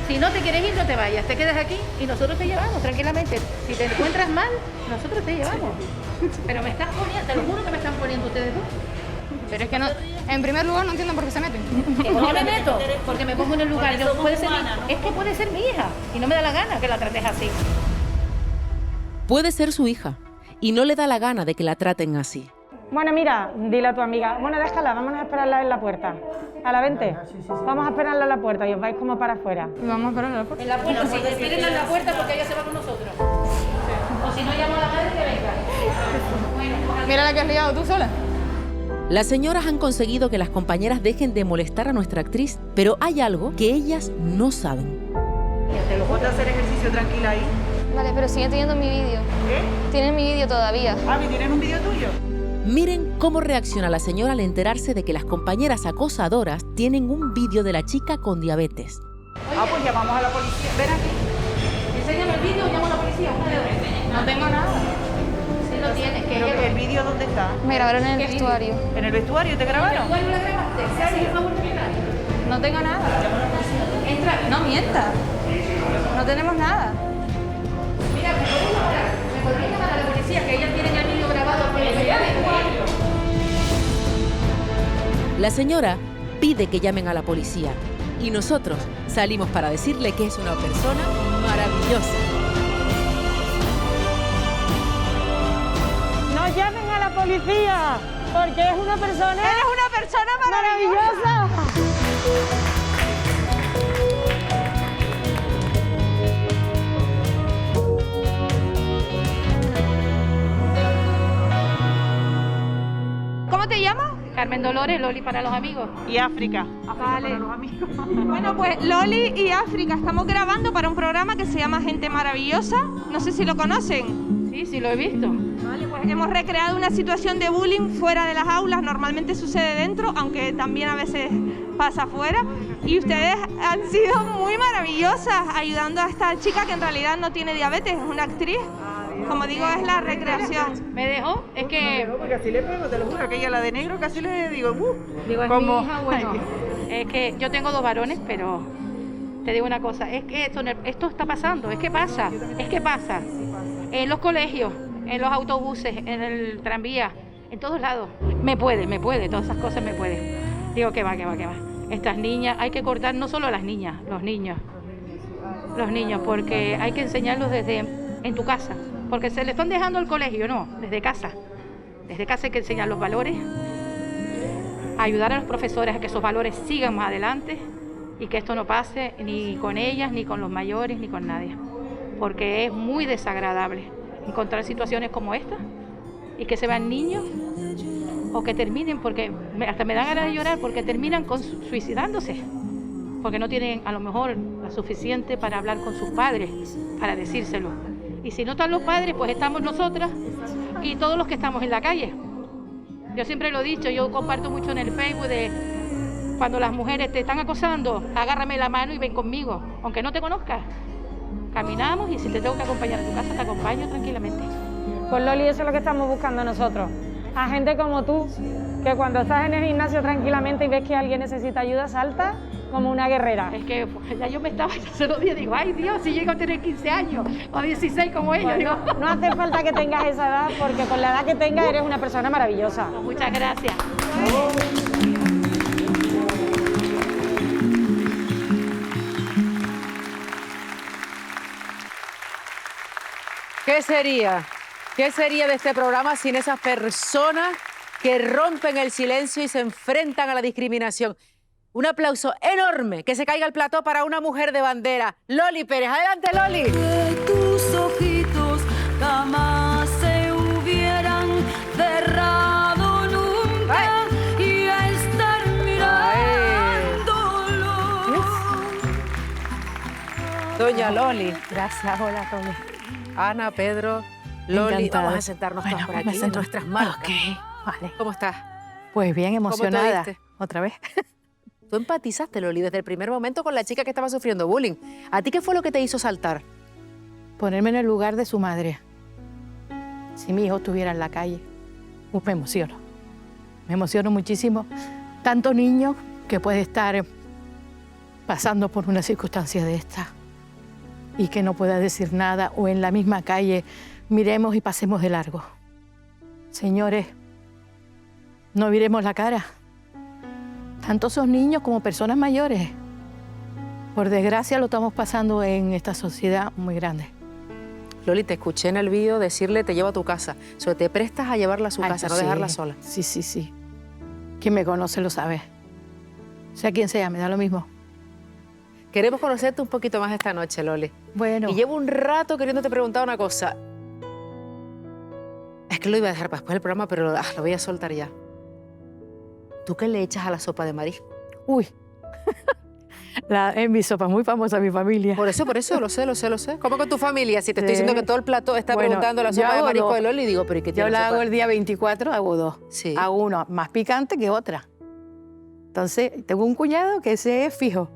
Si no te quieres ir, no te vayas. Te quedas aquí y nosotros te llevamos tranquilamente. Si te encuentras mal, nosotros te llevamos. Pero me estás poniendo, te lo juro que me están poniendo ustedes dos. Pero es que no, en primer lugar no entiendo por qué se meten. No me meto, porque me pongo en el lugar. Yo, puede ser es que puede ser mi hija y no me da la gana que la trates así. Puede ser su hija y no le da la gana de que la traten así. Bueno, mira, dile a tu amiga, bueno, déjala, vámonos a esperarla en la puerta. A la 20, vamos a esperarla en la puerta y os vais como para afuera. Vamos a esperarla en la puerta. En la puerta, sí, espérenla en la puerta porque ella se va con nosotros. O si no, llamo a la madre que venga. Bueno, mira la que has liado tú sola. Las señoras han conseguido que las compañeras dejen de molestar a nuestra actriz, pero hay algo que ellas no saben. ¿Te lo puedes hacer ejercicio tranquila ahí? Vale, pero sigue teniendo mi vídeo. ¿Qué? Tienen mi vídeo todavía. Ah, ¿tienen un vídeo tuyo? Miren cómo reacciona la señora al enterarse de que las compañeras acosadoras tienen un vídeo de la chica con diabetes. Ah, pues llamamos a la policía. Ven aquí. enséñame el vídeo y llamo a la policía. No tengo nada. Sí lo tienes, que ¿Pero ella que el vídeo dónde está? Me grabaron en el vestuario. ¿En el vestuario te grabaron? ¿Cuál la grabaste? ¿Se hace el favor de mirar? No tengo nada. Entra. No mientas. No tenemos nada. Mira, me podría llamar a la policía, que ella tiene ya el vídeo grabado por el vestuario. La señora pide que llamen a la policía y nosotros salimos para decirle que es una persona maravillosa. ¡No llamen a la policía! Porque es una persona... ¡Eres una persona maravillosa! ¿Cómo te llamas? Carmen Dolores, Loli para los amigos. Y África. Vale. Para los amigos. Bueno, pues Loli y África estamos grabando para un programa que se llama Gente Maravillosa. No sé si lo conocen. Sí, sí lo he visto. Vale, pues hemos recreado una situación de bullying fuera de las aulas. Normalmente sucede dentro, aunque también a veces pasa afuera. Y ustedes han sido muy maravillosas ayudando a esta chica que en realidad no tiene diabetes, es una actriz. Como digo, es la recreación. ¿Me dejó? Es que... No, porque así le pego, te lo juro, aquella la de negro casi le digo, Digo, es como... mi hija, bueno. Es que yo tengo 2 varones, pero te digo una cosa, es que esto está pasando, es que pasa. En los colegios, en los autobuses, en el tranvía, en todos lados. Me puede, todas esas cosas me puede. Digo, que va. Estas niñas, hay que cortar no solo a las niñas, los niños, porque hay que enseñarlos desde en tu casa. Porque se le están dejando al colegio, no, desde casa. Desde casa hay que enseñar los valores, ayudar a los profesores a que esos valores sigan más adelante y que esto no pase ni con ellas, ni con los mayores, ni con nadie. Porque es muy desagradable encontrar situaciones como esta y que se vean niños o que terminen, porque hasta me dan ganas de llorar, porque terminan suicidándose. Porque no tienen a lo mejor lo suficiente para hablar con sus padres, para decírselo. Y si no están los padres, pues estamos nosotras y todos los que estamos en la calle. Yo siempre lo he dicho, yo comparto mucho en el Facebook de cuando las mujeres te están acosando, agárrame la mano y ven conmigo, aunque no te conozcas. Caminamos y si te tengo que acompañar a tu casa, te acompaño tranquilamente. Pues Loli, eso es lo que estamos buscando nosotros. A gente como tú, que cuando estás en el gimnasio tranquilamente y ves que alguien necesita ayuda, salta como una guerrera. Es que pues, ya yo me estaba, hace 2 días, digo, ay Dios, si llego a tener 15 años o 16 como ella. Bueno, digo. no hace falta que tengas esa edad, porque con la edad que tengas eres una persona maravillosa. Pues muchas gracias. ¿Qué sería? ¿Qué sería de este programa sin esas personas que rompen el silencio y se enfrentan a la discriminación? Un aplauso enorme, que se caiga el plató para una mujer de bandera. Loli Pérez, adelante Loli. De tus ojitos jamás Doña Loli. Gracias, hola Loli. Ana, Pedro, Loli. Encantada. Vamos a sentarnos todas por aquí en nuestras manos. Vale. ¿Cómo estás? Pues bien emocionada. ¿Cómo te viste? ¿Otra vez? Tú empatizaste, Loli, desde el primer momento con la chica que estaba sufriendo bullying. ¿A ti qué fue lo que te hizo saltar? Ponerme en el lugar de su madre. Si mi hijo estuviera en la calle, pues me emociono. Me emociono muchísimo. Tanto niño que puede estar pasando por una circunstancia de esta y que no pueda decir nada, o en la misma calle miremos y pasemos de largo. Señores, no viremos la cara. Tanto son niños como personas mayores. Por desgracia lo estamos pasando en esta sociedad muy grande. Loli, te escuché en el vídeo decirle te llevo a tu casa. O sea, te prestas a llevarla a su casa, no sí. dejarla sola. Sí, sí, sí. Quien me conoce lo sabe. Sea quien sea, me da lo mismo. Queremos conocerte un poquito más esta noche, Loli. Bueno. Y llevo un rato queriéndote preguntar una cosa. Es que lo iba a dejar para después del programa, pero lo voy a soltar ya. ¿Tú qué le echas a la sopa de marisco? Uy. Es mi sopa muy famosa en mi familia. Por eso, lo sé. ¿Cómo con tu familia? Si te estoy diciendo que todo el plato está preguntando la sopa de marisco de Loli, digo, pero ¿y qué tiene? Yo la hago el día 24, hago dos. Sí. Hago uno más picante que otra. Entonces, tengo un cuñado que ese es fijo.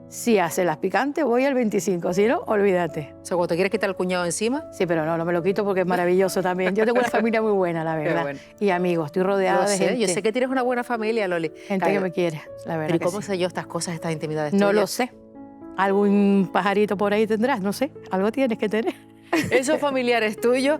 Si hace las picantes, voy al 25. Si no, olvídate. O sea, ¿cuando te quieres quitar el cuñado encima? Sí, pero no me lo quito porque es maravilloso también. Yo tengo una familia muy buena, la verdad. Bueno. Y amigos, estoy rodeada de gente. Yo sé que tienes una buena familia, Loli. Gente que me quiere, la verdad. Pero ¿y cómo sé yo estas cosas, estas intimidades No tuyas? lo sé. Algún pajarito por ahí tendrás, no sé. Algo tienes que tener. Esos familiares tuyos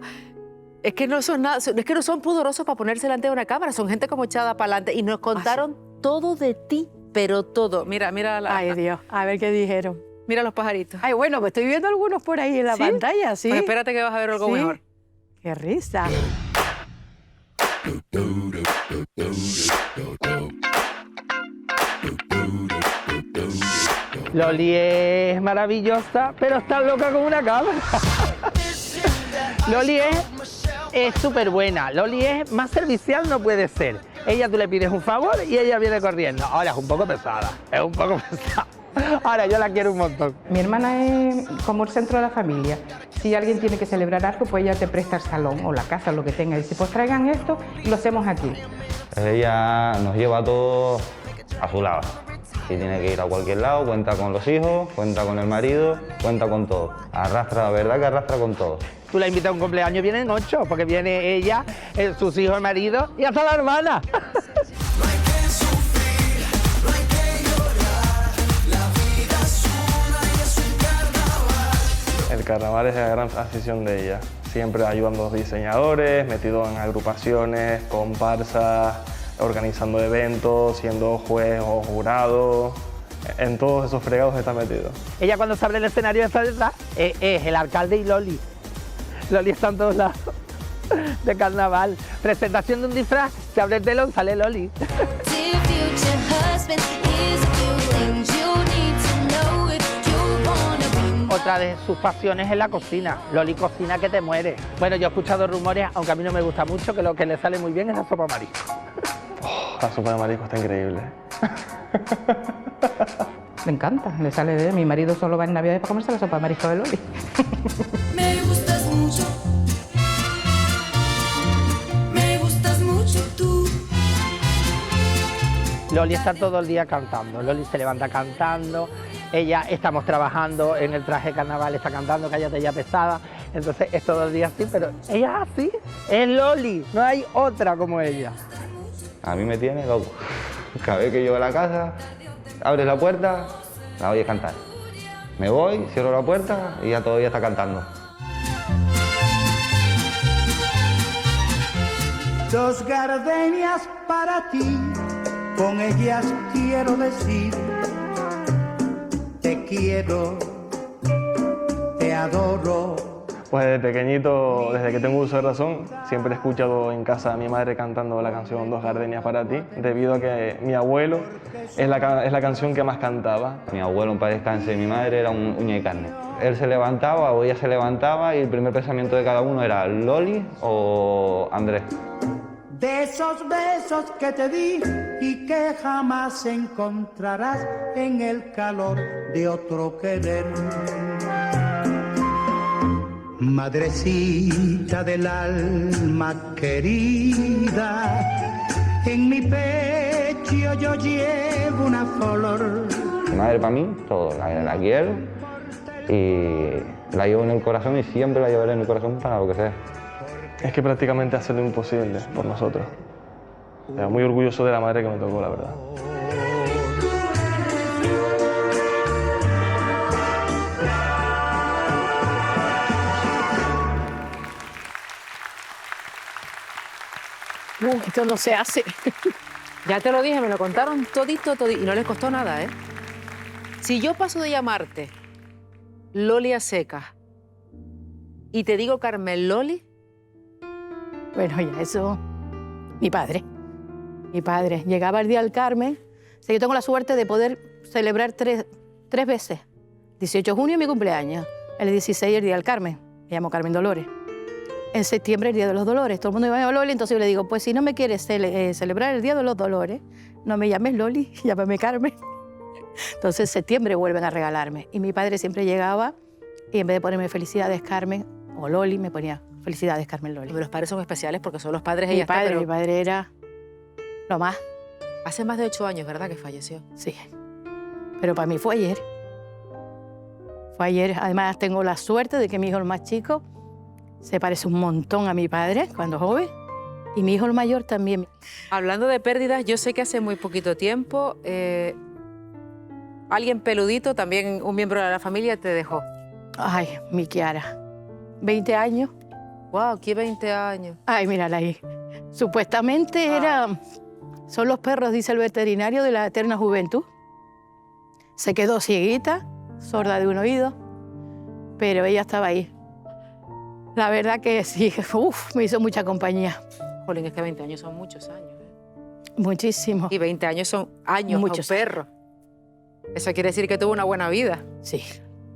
es que no son nada, es que no son pudorosos para ponerse delante de una cámara, son gente como echada para adelante y nos contaron todo de ti, pero todo. Mira la... Ay, Dios, a ver qué dijeron. Mira los pajaritos. Ay, bueno, pues estoy viendo algunos por ahí en la pantalla, ¿sí? Pues espérate que vas a ver algo mejor. ¡Qué risa! Loli es maravillosa, pero está loca como una cabra. Loli es súper buena. Loli es más servicial, no puede ser. Ella tú le pides un favor y ella viene corriendo. Ahora es un poco pesada, Ahora yo la quiero un montón. Mi hermana es como el centro de la familia. Si alguien tiene que celebrar algo, pues ella te presta el salón o la casa, lo que tenga. Y dice, pues traigan esto y lo hacemos aquí. Ella nos lleva a todos a su lado. Si tiene que ir a cualquier lado, cuenta con los hijos, cuenta con el marido, cuenta con todo. Arrastra, la verdad que arrastra con todo. Tú la invitas a un cumpleaños, vienen 8, porque viene ella, sus hijos, el marido y hasta la hermana. El carnaval es la gran afición de ella. Siempre ayudando a los diseñadores, metido en agrupaciones, comparsas, organizando eventos, siendo juez o jurado. En todos esos fregados está metido. Ella cuando se abre el escenario está detrás, es el alcalde y Loli. Loli está en todos lados de carnaval. Presentación de un disfraz, se abre el telón, sale Loli. Otra de sus pasiones es la cocina. Loli cocina que te muere. Bueno, yo he escuchado rumores, aunque a mí no me gusta mucho, que lo que le sale muy bien es la sopa marisco. La sopa de marisco está increíble. Le encanta, le sale de... Mi marido solo va en Navidad para comerse la sopa de marisco de Loli. Me gustas mucho. Me gustas mucho tú. Loli está todo el día cantando. Loli se levanta cantando. Ella, estamos trabajando en el traje de carnaval, está cantando Cállate ya pesada. Entonces es todo el día así, pero ella es así. Es Loli, no hay otra como ella. A mí me tiene loco. Cada vez que llego a la casa, abres la puerta, la oyes cantar. Me voy, cierro la puerta y ya todavía está cantando. Dos gardenias para ti, con ellas quiero decir, te quiero, te adoro. Pues desde pequeñito, desde que tengo uso de razón, siempre he escuchado en casa a mi madre cantando la canción Dos gardenias para ti, debido a que mi abuelo es la canción que más cantaba. Mi abuelo, en paz descanse, mi madre era un uña y carne. Él se levantaba o ella se levantaba y el primer pensamiento de cada uno era Loli o Andrés. De esos besos que te di y que jamás encontrarás en el calor de otro querer. Madrecita del alma querida, en mi pecho yo llevo una flor. Mi madre para mí, todo, la quiero y la llevo en el corazón y siempre la llevaré en el corazón para lo que sea. Es que prácticamente hace lo imposible por nosotros. Estoy muy orgulloso de la madre que me tocó, la verdad. Esto no se hace. Ya te lo dije, me lo contaron todito, y no les costó nada, ¿eh? Si yo paso de llamarte Loli a secas y te digo Carmen Loli... Bueno, ya eso... Mi padre. Llegaba el día del Carmen. O sea, yo tengo la suerte de poder celebrar tres veces. 18 de junio, mi cumpleaños. El 16, el día del Carmen. Me llamo Carmen Dolores. En septiembre, el Día de los Dolores. Todo el mundo me llama Loli, entonces yo le digo, pues si no me quieres celebrar el Día de los Dolores, no me llames Loli, llámame Carmen. Entonces, en septiembre vuelven a regalarme. Y mi padre siempre llegaba y en vez de ponerme Felicidades Carmen o Loli, me ponía Felicidades Carmen Loli. Pero los padres son especiales porque son los padres Mi padre era lo más. Hace más de 8 años, ¿verdad, que falleció? Sí. Pero para mí fue ayer. Fue ayer. Además, tengo la suerte de que mi hijo, el más chico, se parece un montón a mi padre cuando joven. Y mi hijo, el mayor, también. Hablando de pérdidas, yo sé que hace muy poquito tiempo alguien peludito, también un miembro de la familia, te dejó. Ay, mi Kiara. 20 años. Wow, ¿qué 20 años? Ay, mírala ahí. Supuestamente son los perros, dice el veterinario, de la eterna juventud. Se quedó cieguita, sorda de un oído, pero ella estaba ahí. La verdad que sí, me hizo mucha compañía. Jolín, es que 20 años son muchos años. Muchísimo. Y 20 años son años muchos a un perro. Eso quiere decir que tuvo una buena vida. Sí,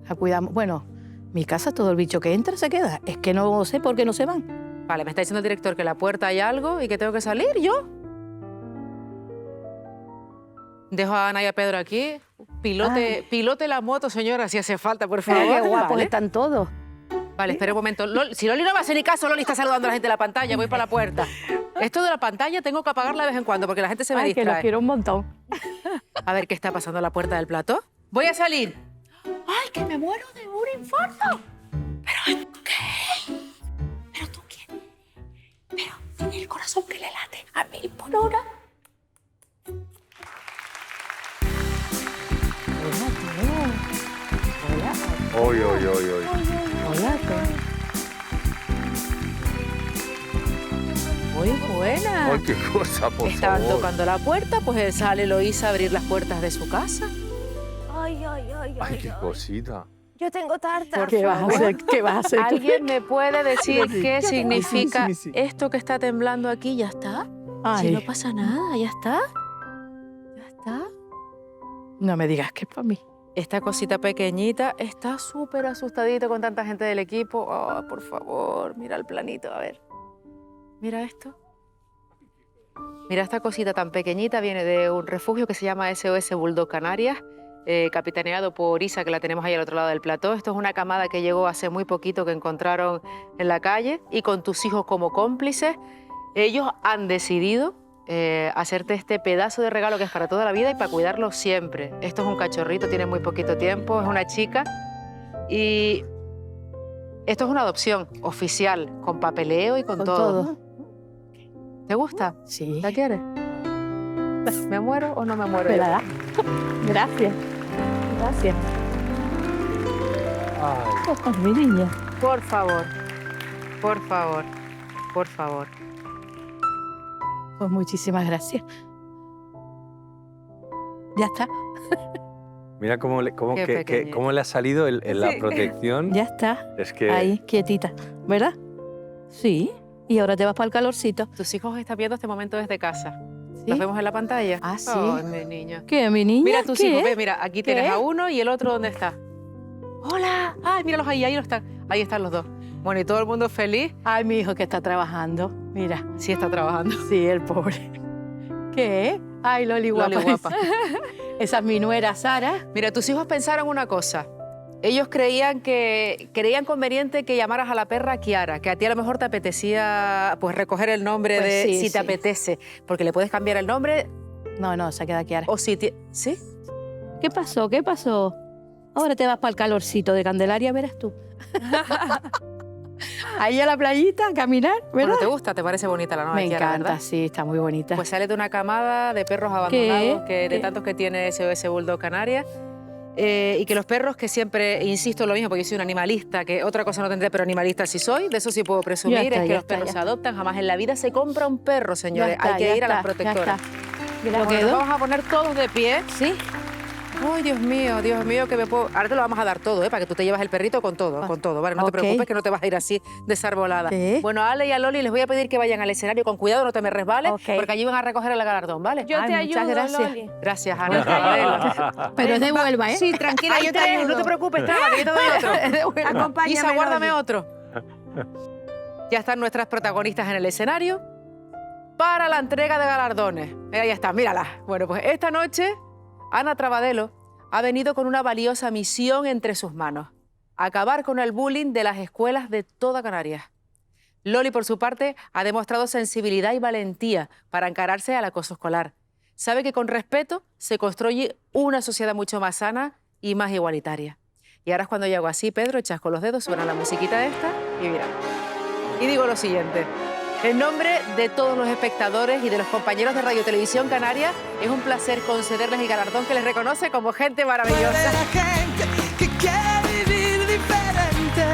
la cuidamos. Bueno, mi casa, todo el bicho que entra se queda. Es que no sé por qué no se van. Vale, me está diciendo el director que en la puerta hay algo y que tengo que salir yo. Dejo a Ana y a Pedro aquí. Pilote la moto, señora, si hace falta, por favor. Qué guapos ¿vale? están todos. Vale, espera un momento. Si Loli no va a hacer ni caso, Loli está saludando a la gente de la pantalla, voy para la puerta. Esto de la pantalla tengo que apagarla de vez en cuando porque la gente se me distrae. Que los quiero un montón. A ver qué está pasando en la puerta del plató. Voy a salir. ¡Ay, que me muero de un infarto! ¿Pero qué? ¿Pero tú quién? Pero tiene el corazón que le late a 1000 por hora. Hola. Oy, oy, oy, oy. Hola, Muy buena. Ay, qué cosa, por Estaban favor. tocando la puerta, pues sale Eloísa a abrir las puertas de su casa. Ay, ay, ay, Ay, qué cosita. Yo tengo tarta. ¿Qué vas a hacer? ¿Qué vas a hacer? ¿Alguien me puede decir qué Yo tengo- significa Sí. esto que está temblando aquí? ¿Ya está? Ay. Si no pasa nada, ¿ya está? ¿Ya está? No me digas que es para mí. Esta cosita pequeñita está súper asustadito con tanta gente del equipo. Oh, por favor, mira el planito, a ver. Mira esto. Mira esta cosita tan pequeñita, viene de un refugio que se llama SOS Bulldog Canarias, capitaneado por Isa, que la tenemos ahí al otro lado del plató. Esto es una camada que llegó hace muy poquito, que encontraron en la calle, y con tus hijos como cómplices, ellos han decidido hacerte este pedazo de regalo que es para toda la vida y para cuidarlo siempre. Esto es un cachorrito, tiene muy poquito tiempo, es una chica, y esto es una adopción oficial, con papeleo y con todo. ¿Te gusta? Sí. ¿La quieres? ¿Me muero o no me muero? Me la da. Gracias. Gracias. Oh, mi niña. Por favor, por favor, por favor. Pues muchísimas gracias. Ya está. Mira cómo le, Qué pequeñito. cómo le ha salido la Sí. protección. Ya está. Es que... Ahí, quietita. ¿Verdad? Sí. Y ahora te vas para el calorcito. Tus hijos están viendo este momento desde casa. ¿Sí? ¿Los vemos en la pantalla? Ah, sí. Ay, mi niña. ¿Qué, mi niña? Mira tus ¿Qué? hijos, ve, mira, aquí ¿Qué? tienes a uno y el otro, ¿dónde está? ¡Hola! ¡Ay, míralos ahí! Ahí no están. Ahí están los dos. Bueno, y todo el mundo feliz. Ay, mi hijo que está trabajando. Mira. Sí está trabajando. Sí, el pobre. ¿Qué? Ay, Loli guapa. Loli guapa. Esa es mi nuera, Sara. Mira, tus hijos pensaron una cosa. Ellos creían conveniente que llamaras a la perra Kiara, que a ti a lo mejor te apetecía pues recoger el nombre Pues de sí, si te sí. apetece, porque le puedes cambiar el nombre. No, se queda Kiara. O si ¿sí? ¿Qué pasó? ¿Qué pasó? Ahora te vas para el calorcito de Candelaria, verás tú. Ahí a la playita, a caminar, ¿verdad? Bueno, ¿te gusta? ¿Te parece bonita la nueva Me Kiara, encanta, verdad? sí, está muy bonita. Pues sale de una camada de perros abandonados, de ¿Qué? tantos que tiene ese Bulldog Canaria. Y que los perros, que siempre insisto en lo mismo, porque yo soy un animalista, que otra cosa no tendré, pero animalista sí soy, de eso sí puedo presumir, Ya está, es que ya los está, perros ya se está. adoptan, jamás en la vida se compra un perro, señores. Ya está, hay que ya ir a las está, ya protectoras. está. Bueno, nos vamos a poner todos de pie. Sí. Ay, Dios mío, que me puedo... Ahora te lo vamos a dar todo, para que tú te llevas el perrito con todo, ¿vale? No te Ok. preocupes, que no te vas a ir así desarbolada. Sí. Bueno, a Ale y a Loli les voy a pedir que vayan al escenario con cuidado, no te me resbales, Ok. porque allí van a recoger el galardón, ¿vale? Yo te ayudo, muchas gracias. Loli. Gracias, Ana. Pero es de Huelva, ¿eh? Sí, tranquila, Hay yo te tres, ayudo. no te preocupes, traba, que yo te doy otro. Acompáñame, Isa, guárdame Loli. otro. Ya están nuestras protagonistas en el escenario para la entrega de galardones. Mira, ya está, mírala. Bueno, pues esta noche Ana Trabadelo ha venido con una valiosa misión entre sus manos: acabar con el bullying de las escuelas de toda Canarias. Loli, por su parte, ha demostrado sensibilidad y valentía para encararse al acoso escolar. Sabe que con respeto se construye una sociedad mucho más sana y más igualitaria. Y ahora es cuando yo hago así, Pedro, echas con los dedos, suena la musiquita esta y mira. Y digo lo siguiente: en nombre de todos los espectadores y de los compañeros de Radio Televisión Canaria, es un placer concederles el galardón que les reconoce como gente maravillosa. gente que quiere vivir diferente,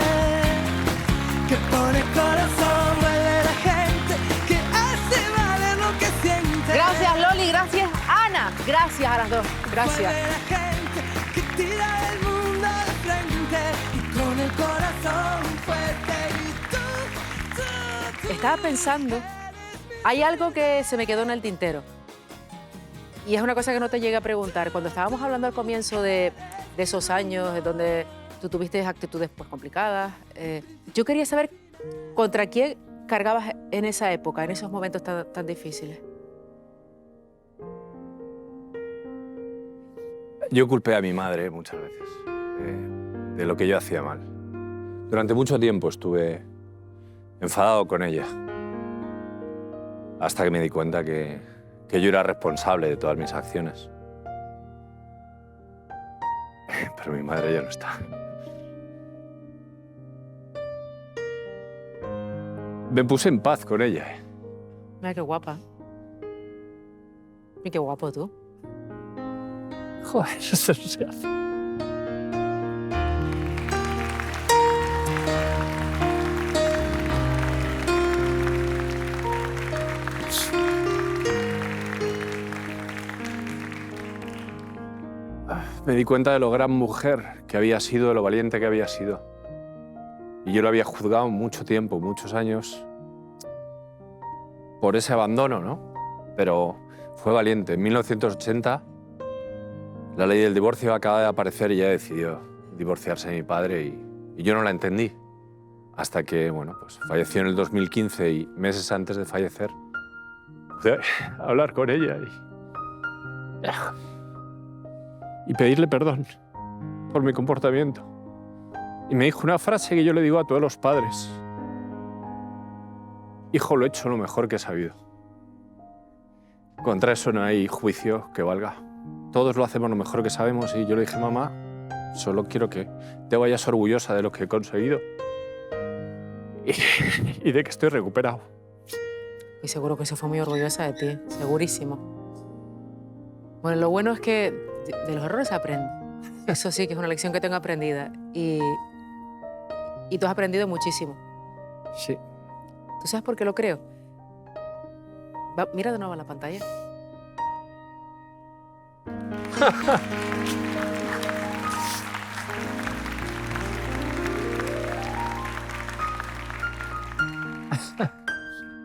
que pone corazón, mueve la gente que hace valer lo que siente. Gracias, Loli, gracias, Ana. Gracias a las dos. Gracias. Mueve la gente que tira el mundo de frente y con el corazón fuerte. Estaba pensando, hay algo que se me quedó en el tintero. Y es una cosa que no te llegué a preguntar. Cuando estábamos hablando al comienzo de esos años donde tú tuviste actitudes pues, complicadas, yo quería saber contra quién cargabas en esa época, en esos momentos tan difíciles. Yo culpé a mi madre muchas veces de lo que yo hacía mal. Durante mucho tiempo estuve enfadado con ella, hasta que me di cuenta que yo era responsable de todas mis acciones. Pero mi madre ya no está. Me puse en paz con ella. Mira qué guapa. Y qué guapo tú. Joder, eso no se hace. Me di cuenta de lo gran mujer que había sido, de lo valiente que había sido. Y yo lo había juzgado mucho tiempo, muchos años, por ese abandono, ¿no? Pero fue valiente. En 1980, la ley del divorcio acaba de aparecer y ella decidió divorciarse de mi padre y yo no la entendí. Hasta que, bueno, pues falleció en el 2015 y meses antes de fallecer, pude hablar con ella y pedirle perdón por mi comportamiento. Y me dijo una frase que yo le digo a todos los padres: hijo, lo he hecho lo mejor que he sabido. Contra eso no hay juicio que valga. Todos lo hacemos lo mejor que sabemos y yo le dije: mamá, solo quiero que te vayas orgullosa de lo que he conseguido y de que estoy recuperado. Y seguro que se fue muy orgullosa de ti, segurísimo. Bueno, lo bueno es que de los errores se aprende. Eso sí que es una lección que tengo aprendida. Y tú has aprendido muchísimo. Sí. ¿Tú sabes por qué lo creo? Mira de nuevo a la pantalla.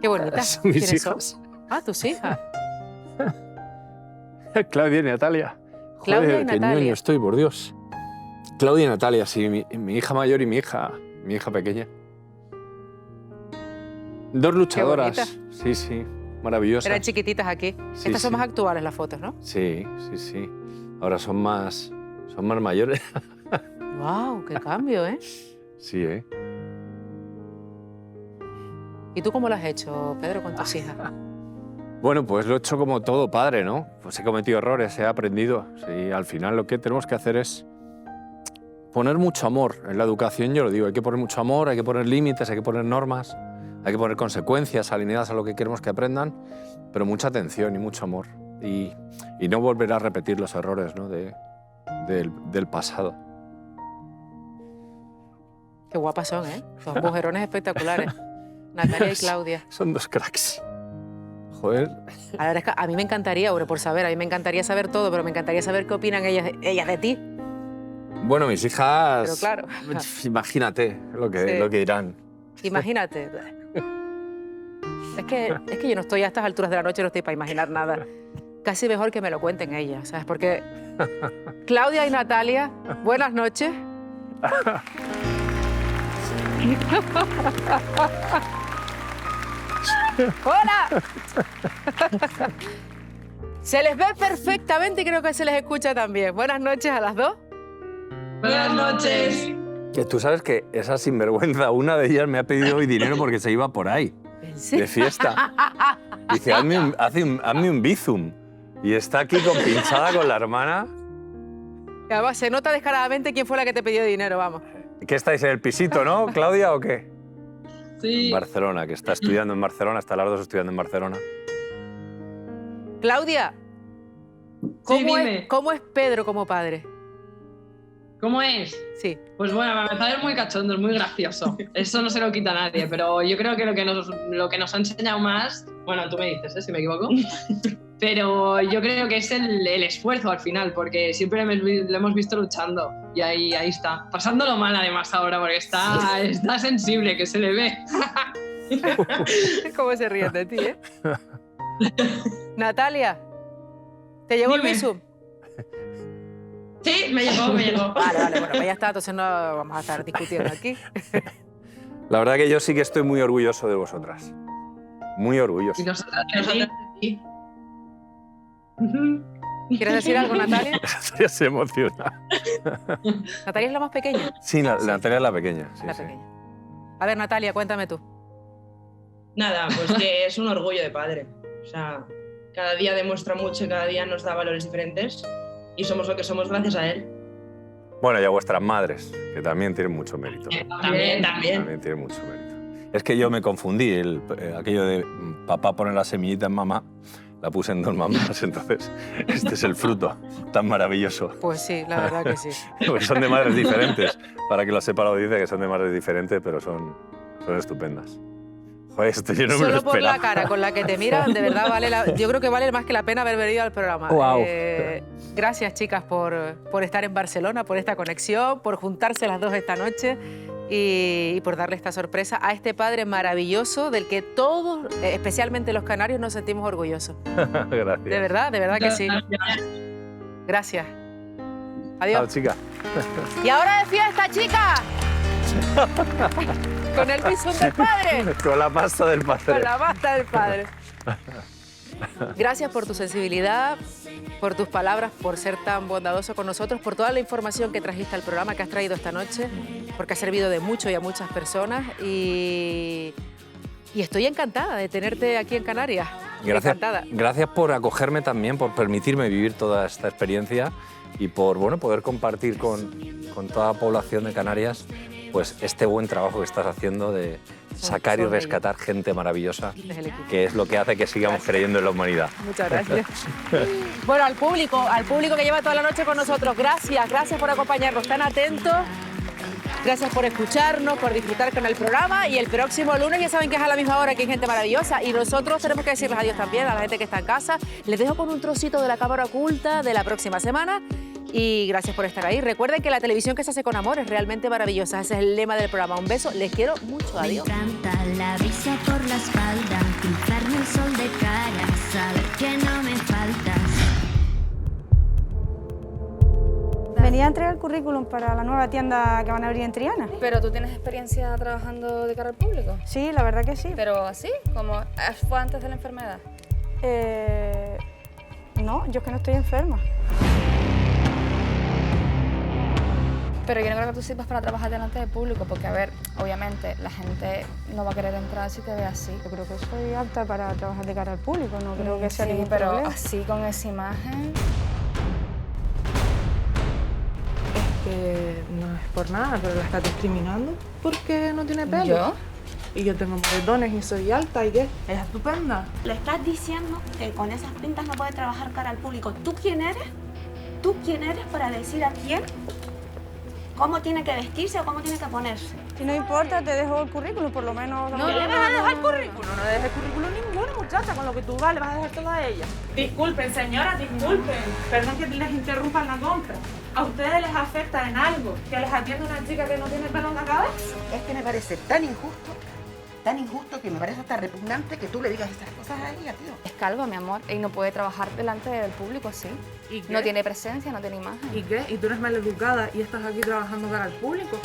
Qué bonita. Son mis ¿Quiénes hijos. son? Ah, tus hijas. Claudia y Natalia. Claudia y Joder, qué Natalia. ñoño estoy, por Dios. Claudia y Natalia, sí, mi hija mayor y mi hija pequeña. Dos luchadoras. bonitas. Sí, sí, maravillosas. Eran chiquititas aquí. Sí, Estas son sí. más actuales las fotos, ¿no? Sí, sí, sí. Ahora son más mayores. ¡Wow! ¡Qué cambio, ¿eh? Sí, ¿eh? ¿Y tú cómo lo has hecho, Pedro, con tus hijas? Bueno, pues lo he hecho como todo padre, ¿no? Pues he cometido errores, he aprendido. Sí, al final lo que tenemos que hacer es poner mucho amor. En la educación yo lo digo, hay que poner mucho amor, hay que poner límites, hay que poner normas, hay que poner consecuencias alineadas a lo que queremos que aprendan, pero mucha atención y mucho amor. Y no volver a repetir los errores, ¿no? del pasado. Qué guapas son, ¿eh? Son mujerones espectaculares. Natalia y Claudia. Son dos cracks. Joder. La verdad es que a mí me encantaría, por saber, a mí me encantaría saber todo, pero me encantaría saber qué opinan ellas de ti. Bueno, mis hijas... Pero claro. Imagínate lo que dirán. Imagínate. Es que yo no estoy a estas alturas de la noche, no estoy para imaginar nada. Casi mejor que me lo cuenten ellas, ¿sabes? Porque Claudia y Natalia, buenas noches. ¡Hola! Se les ve perfectamente y creo que se les escucha también. Buenas noches a las dos. Buenas noches. Que tú sabes que esa sinvergüenza, una de ellas me ha pedido hoy dinero porque se iba por ahí, de fiesta. Dice, hazme un bizum. Y está aquí compinchada con la hermana. Y además, se nota descaradamente quién fue la que te pidió dinero, vamos. ¿Qué estáis en el pisito, no, Claudia, o qué? Sí. En Barcelona, que está estudiando en Barcelona, está las dos estudiando en Barcelona. Claudia, ¿cómo es Pedro como padre? ¿Cómo es? Sí. Pues bueno, para empezar es muy cachondo, es muy gracioso. Eso no se lo quita a nadie, pero yo creo que lo que nos ha enseñado más, bueno, tú me dices, si me equivoco, pero yo creo que es el esfuerzo al final, porque siempre le hemos visto luchando y ahí está. Pasándolo mal además ahora, porque está sensible, que se le ve. ¿Cómo se ríen de ti, eh? Natalia, ¿te llegó el visum? Sí, me llegó. Vale, bueno, pues ya está, entonces no vamos a estar discutiendo aquí. La verdad que yo sí que estoy muy orgulloso de vosotras. Muy orgulloso. Y nosotras de ti. ¿Quieres decir algo, Natalia? Natalia se emociona. ¿Natalia es la más pequeña? Sí, Natalia es la pequeña. Sí, la pequeña. A ver, Natalia, cuéntame tú. Nada, pues que es un orgullo de padre. O sea, cada día demuestra mucho y cada día nos da valores diferentes. Y somos lo que somos gracias a él. Bueno, y a vuestras madres, que también tienen mucho mérito. También. También tienen mucho mérito. Es que yo me confundí, aquello de papá pone la semillita en mamá, la puse en dos mamás, entonces este es el fruto tan maravilloso. Pues sí, la verdad que sí. Pues son de madres diferentes, para que lo sepa la audiencia, que son de madres diferentes, pero son estupendas. Joder, esto yo no me lo Solo por esperaba. la cara con la que te miran, de verdad yo creo que vale más que la pena haber venido al programa. Wow. Gracias, chicas, por estar en Barcelona, por esta conexión, por juntarse las dos esta noche y por darle esta sorpresa a este padre maravilloso del que todos, especialmente los canarios, nos sentimos orgullosos. Gracias. De verdad que sí. Gracias. Adiós. Chao, chica. Y ahora de fiesta, chicas. Con el visum del padre. Con la pasta del padre. Con la pasta del padre. Gracias por tu sensibilidad, por tus palabras, por ser tan bondadoso con nosotros, por toda la información que trajiste al programa, que has traído esta noche, porque ha servido de mucho y a muchas personas. Y estoy encantada de tenerte aquí en Canarias. Gracias por acogerme también, por permitirme vivir toda esta experiencia y por poder compartir con toda la población de Canarias pues este buen trabajo que estás haciendo de sacar y rescatar gente maravillosa, que es lo que hace que sigamos creyendo en la humanidad. Muchas gracias. Bueno, al público que lleva toda la noche con nosotros, gracias por acompañarnos, tan atentos. Gracias por escucharnos, por disfrutar con el programa. Y el próximo lunes ya saben que es a la misma hora, que hay gente maravillosa. Y nosotros tenemos que decirles adiós también a la gente que está en casa. Les dejo con un trocito de la cámara oculta de la próxima semana. Y gracias por estar ahí. Recuerden que la televisión que se hace con amor es realmente maravillosa. Ese es el lema del programa. Un beso. Les quiero mucho. Adiós. Me encanta la brisa por la espalda, pintarme el sol de cara, saber que no me faltas. Venía a entregar el currículum para la nueva tienda que van a abrir en Triana. ¿Pero tú tienes experiencia trabajando de cara al público? Sí, la verdad que sí. ¿Pero así? ¿Como fue antes de la enfermedad? No, yo es que no estoy enferma. Pero yo no creo que tú sirvas para trabajar delante del público, porque, a ver, obviamente la gente no va a querer entrar si te ve así. Yo creo que soy apta para trabajar de cara al público, no creo que sea sí, ningún pero problema. así, con esa imagen... Que no es por nada, pero la estás discriminando porque no tiene pelo. ¿Yo? Y yo tengo moretones y soy alta, ¿y qué? Es estupenda. Le estás diciendo que con esas pintas no puede trabajar cara al público. ¿Tú quién eres? ¿Tú quién eres para decir a quién cómo tiene que vestirse o cómo tiene que ponerse? Si no importa, te dejo el currículum, por lo menos... ¿No le vas a dejar el currículum? No le dejes el currículum ninguno, muchacha. Con lo que tú vas, le vas a dejar todo a ella. Disculpen, señora, disculpen. Perdón que les interrumpan la compra. ¿A ustedes les afecta en algo que les atienda una chica que no tiene pelo en la cabeza? Es que me parece tan injusto que me parece hasta repugnante que tú le digas estas cosas a ella, tío. Es calva, mi amor, y no puede trabajar delante del público así. ¿Y qué? No tiene presencia, no tiene imagen. ¿Y qué? ¿Y tú eres maleducada y estás aquí trabajando cara al público?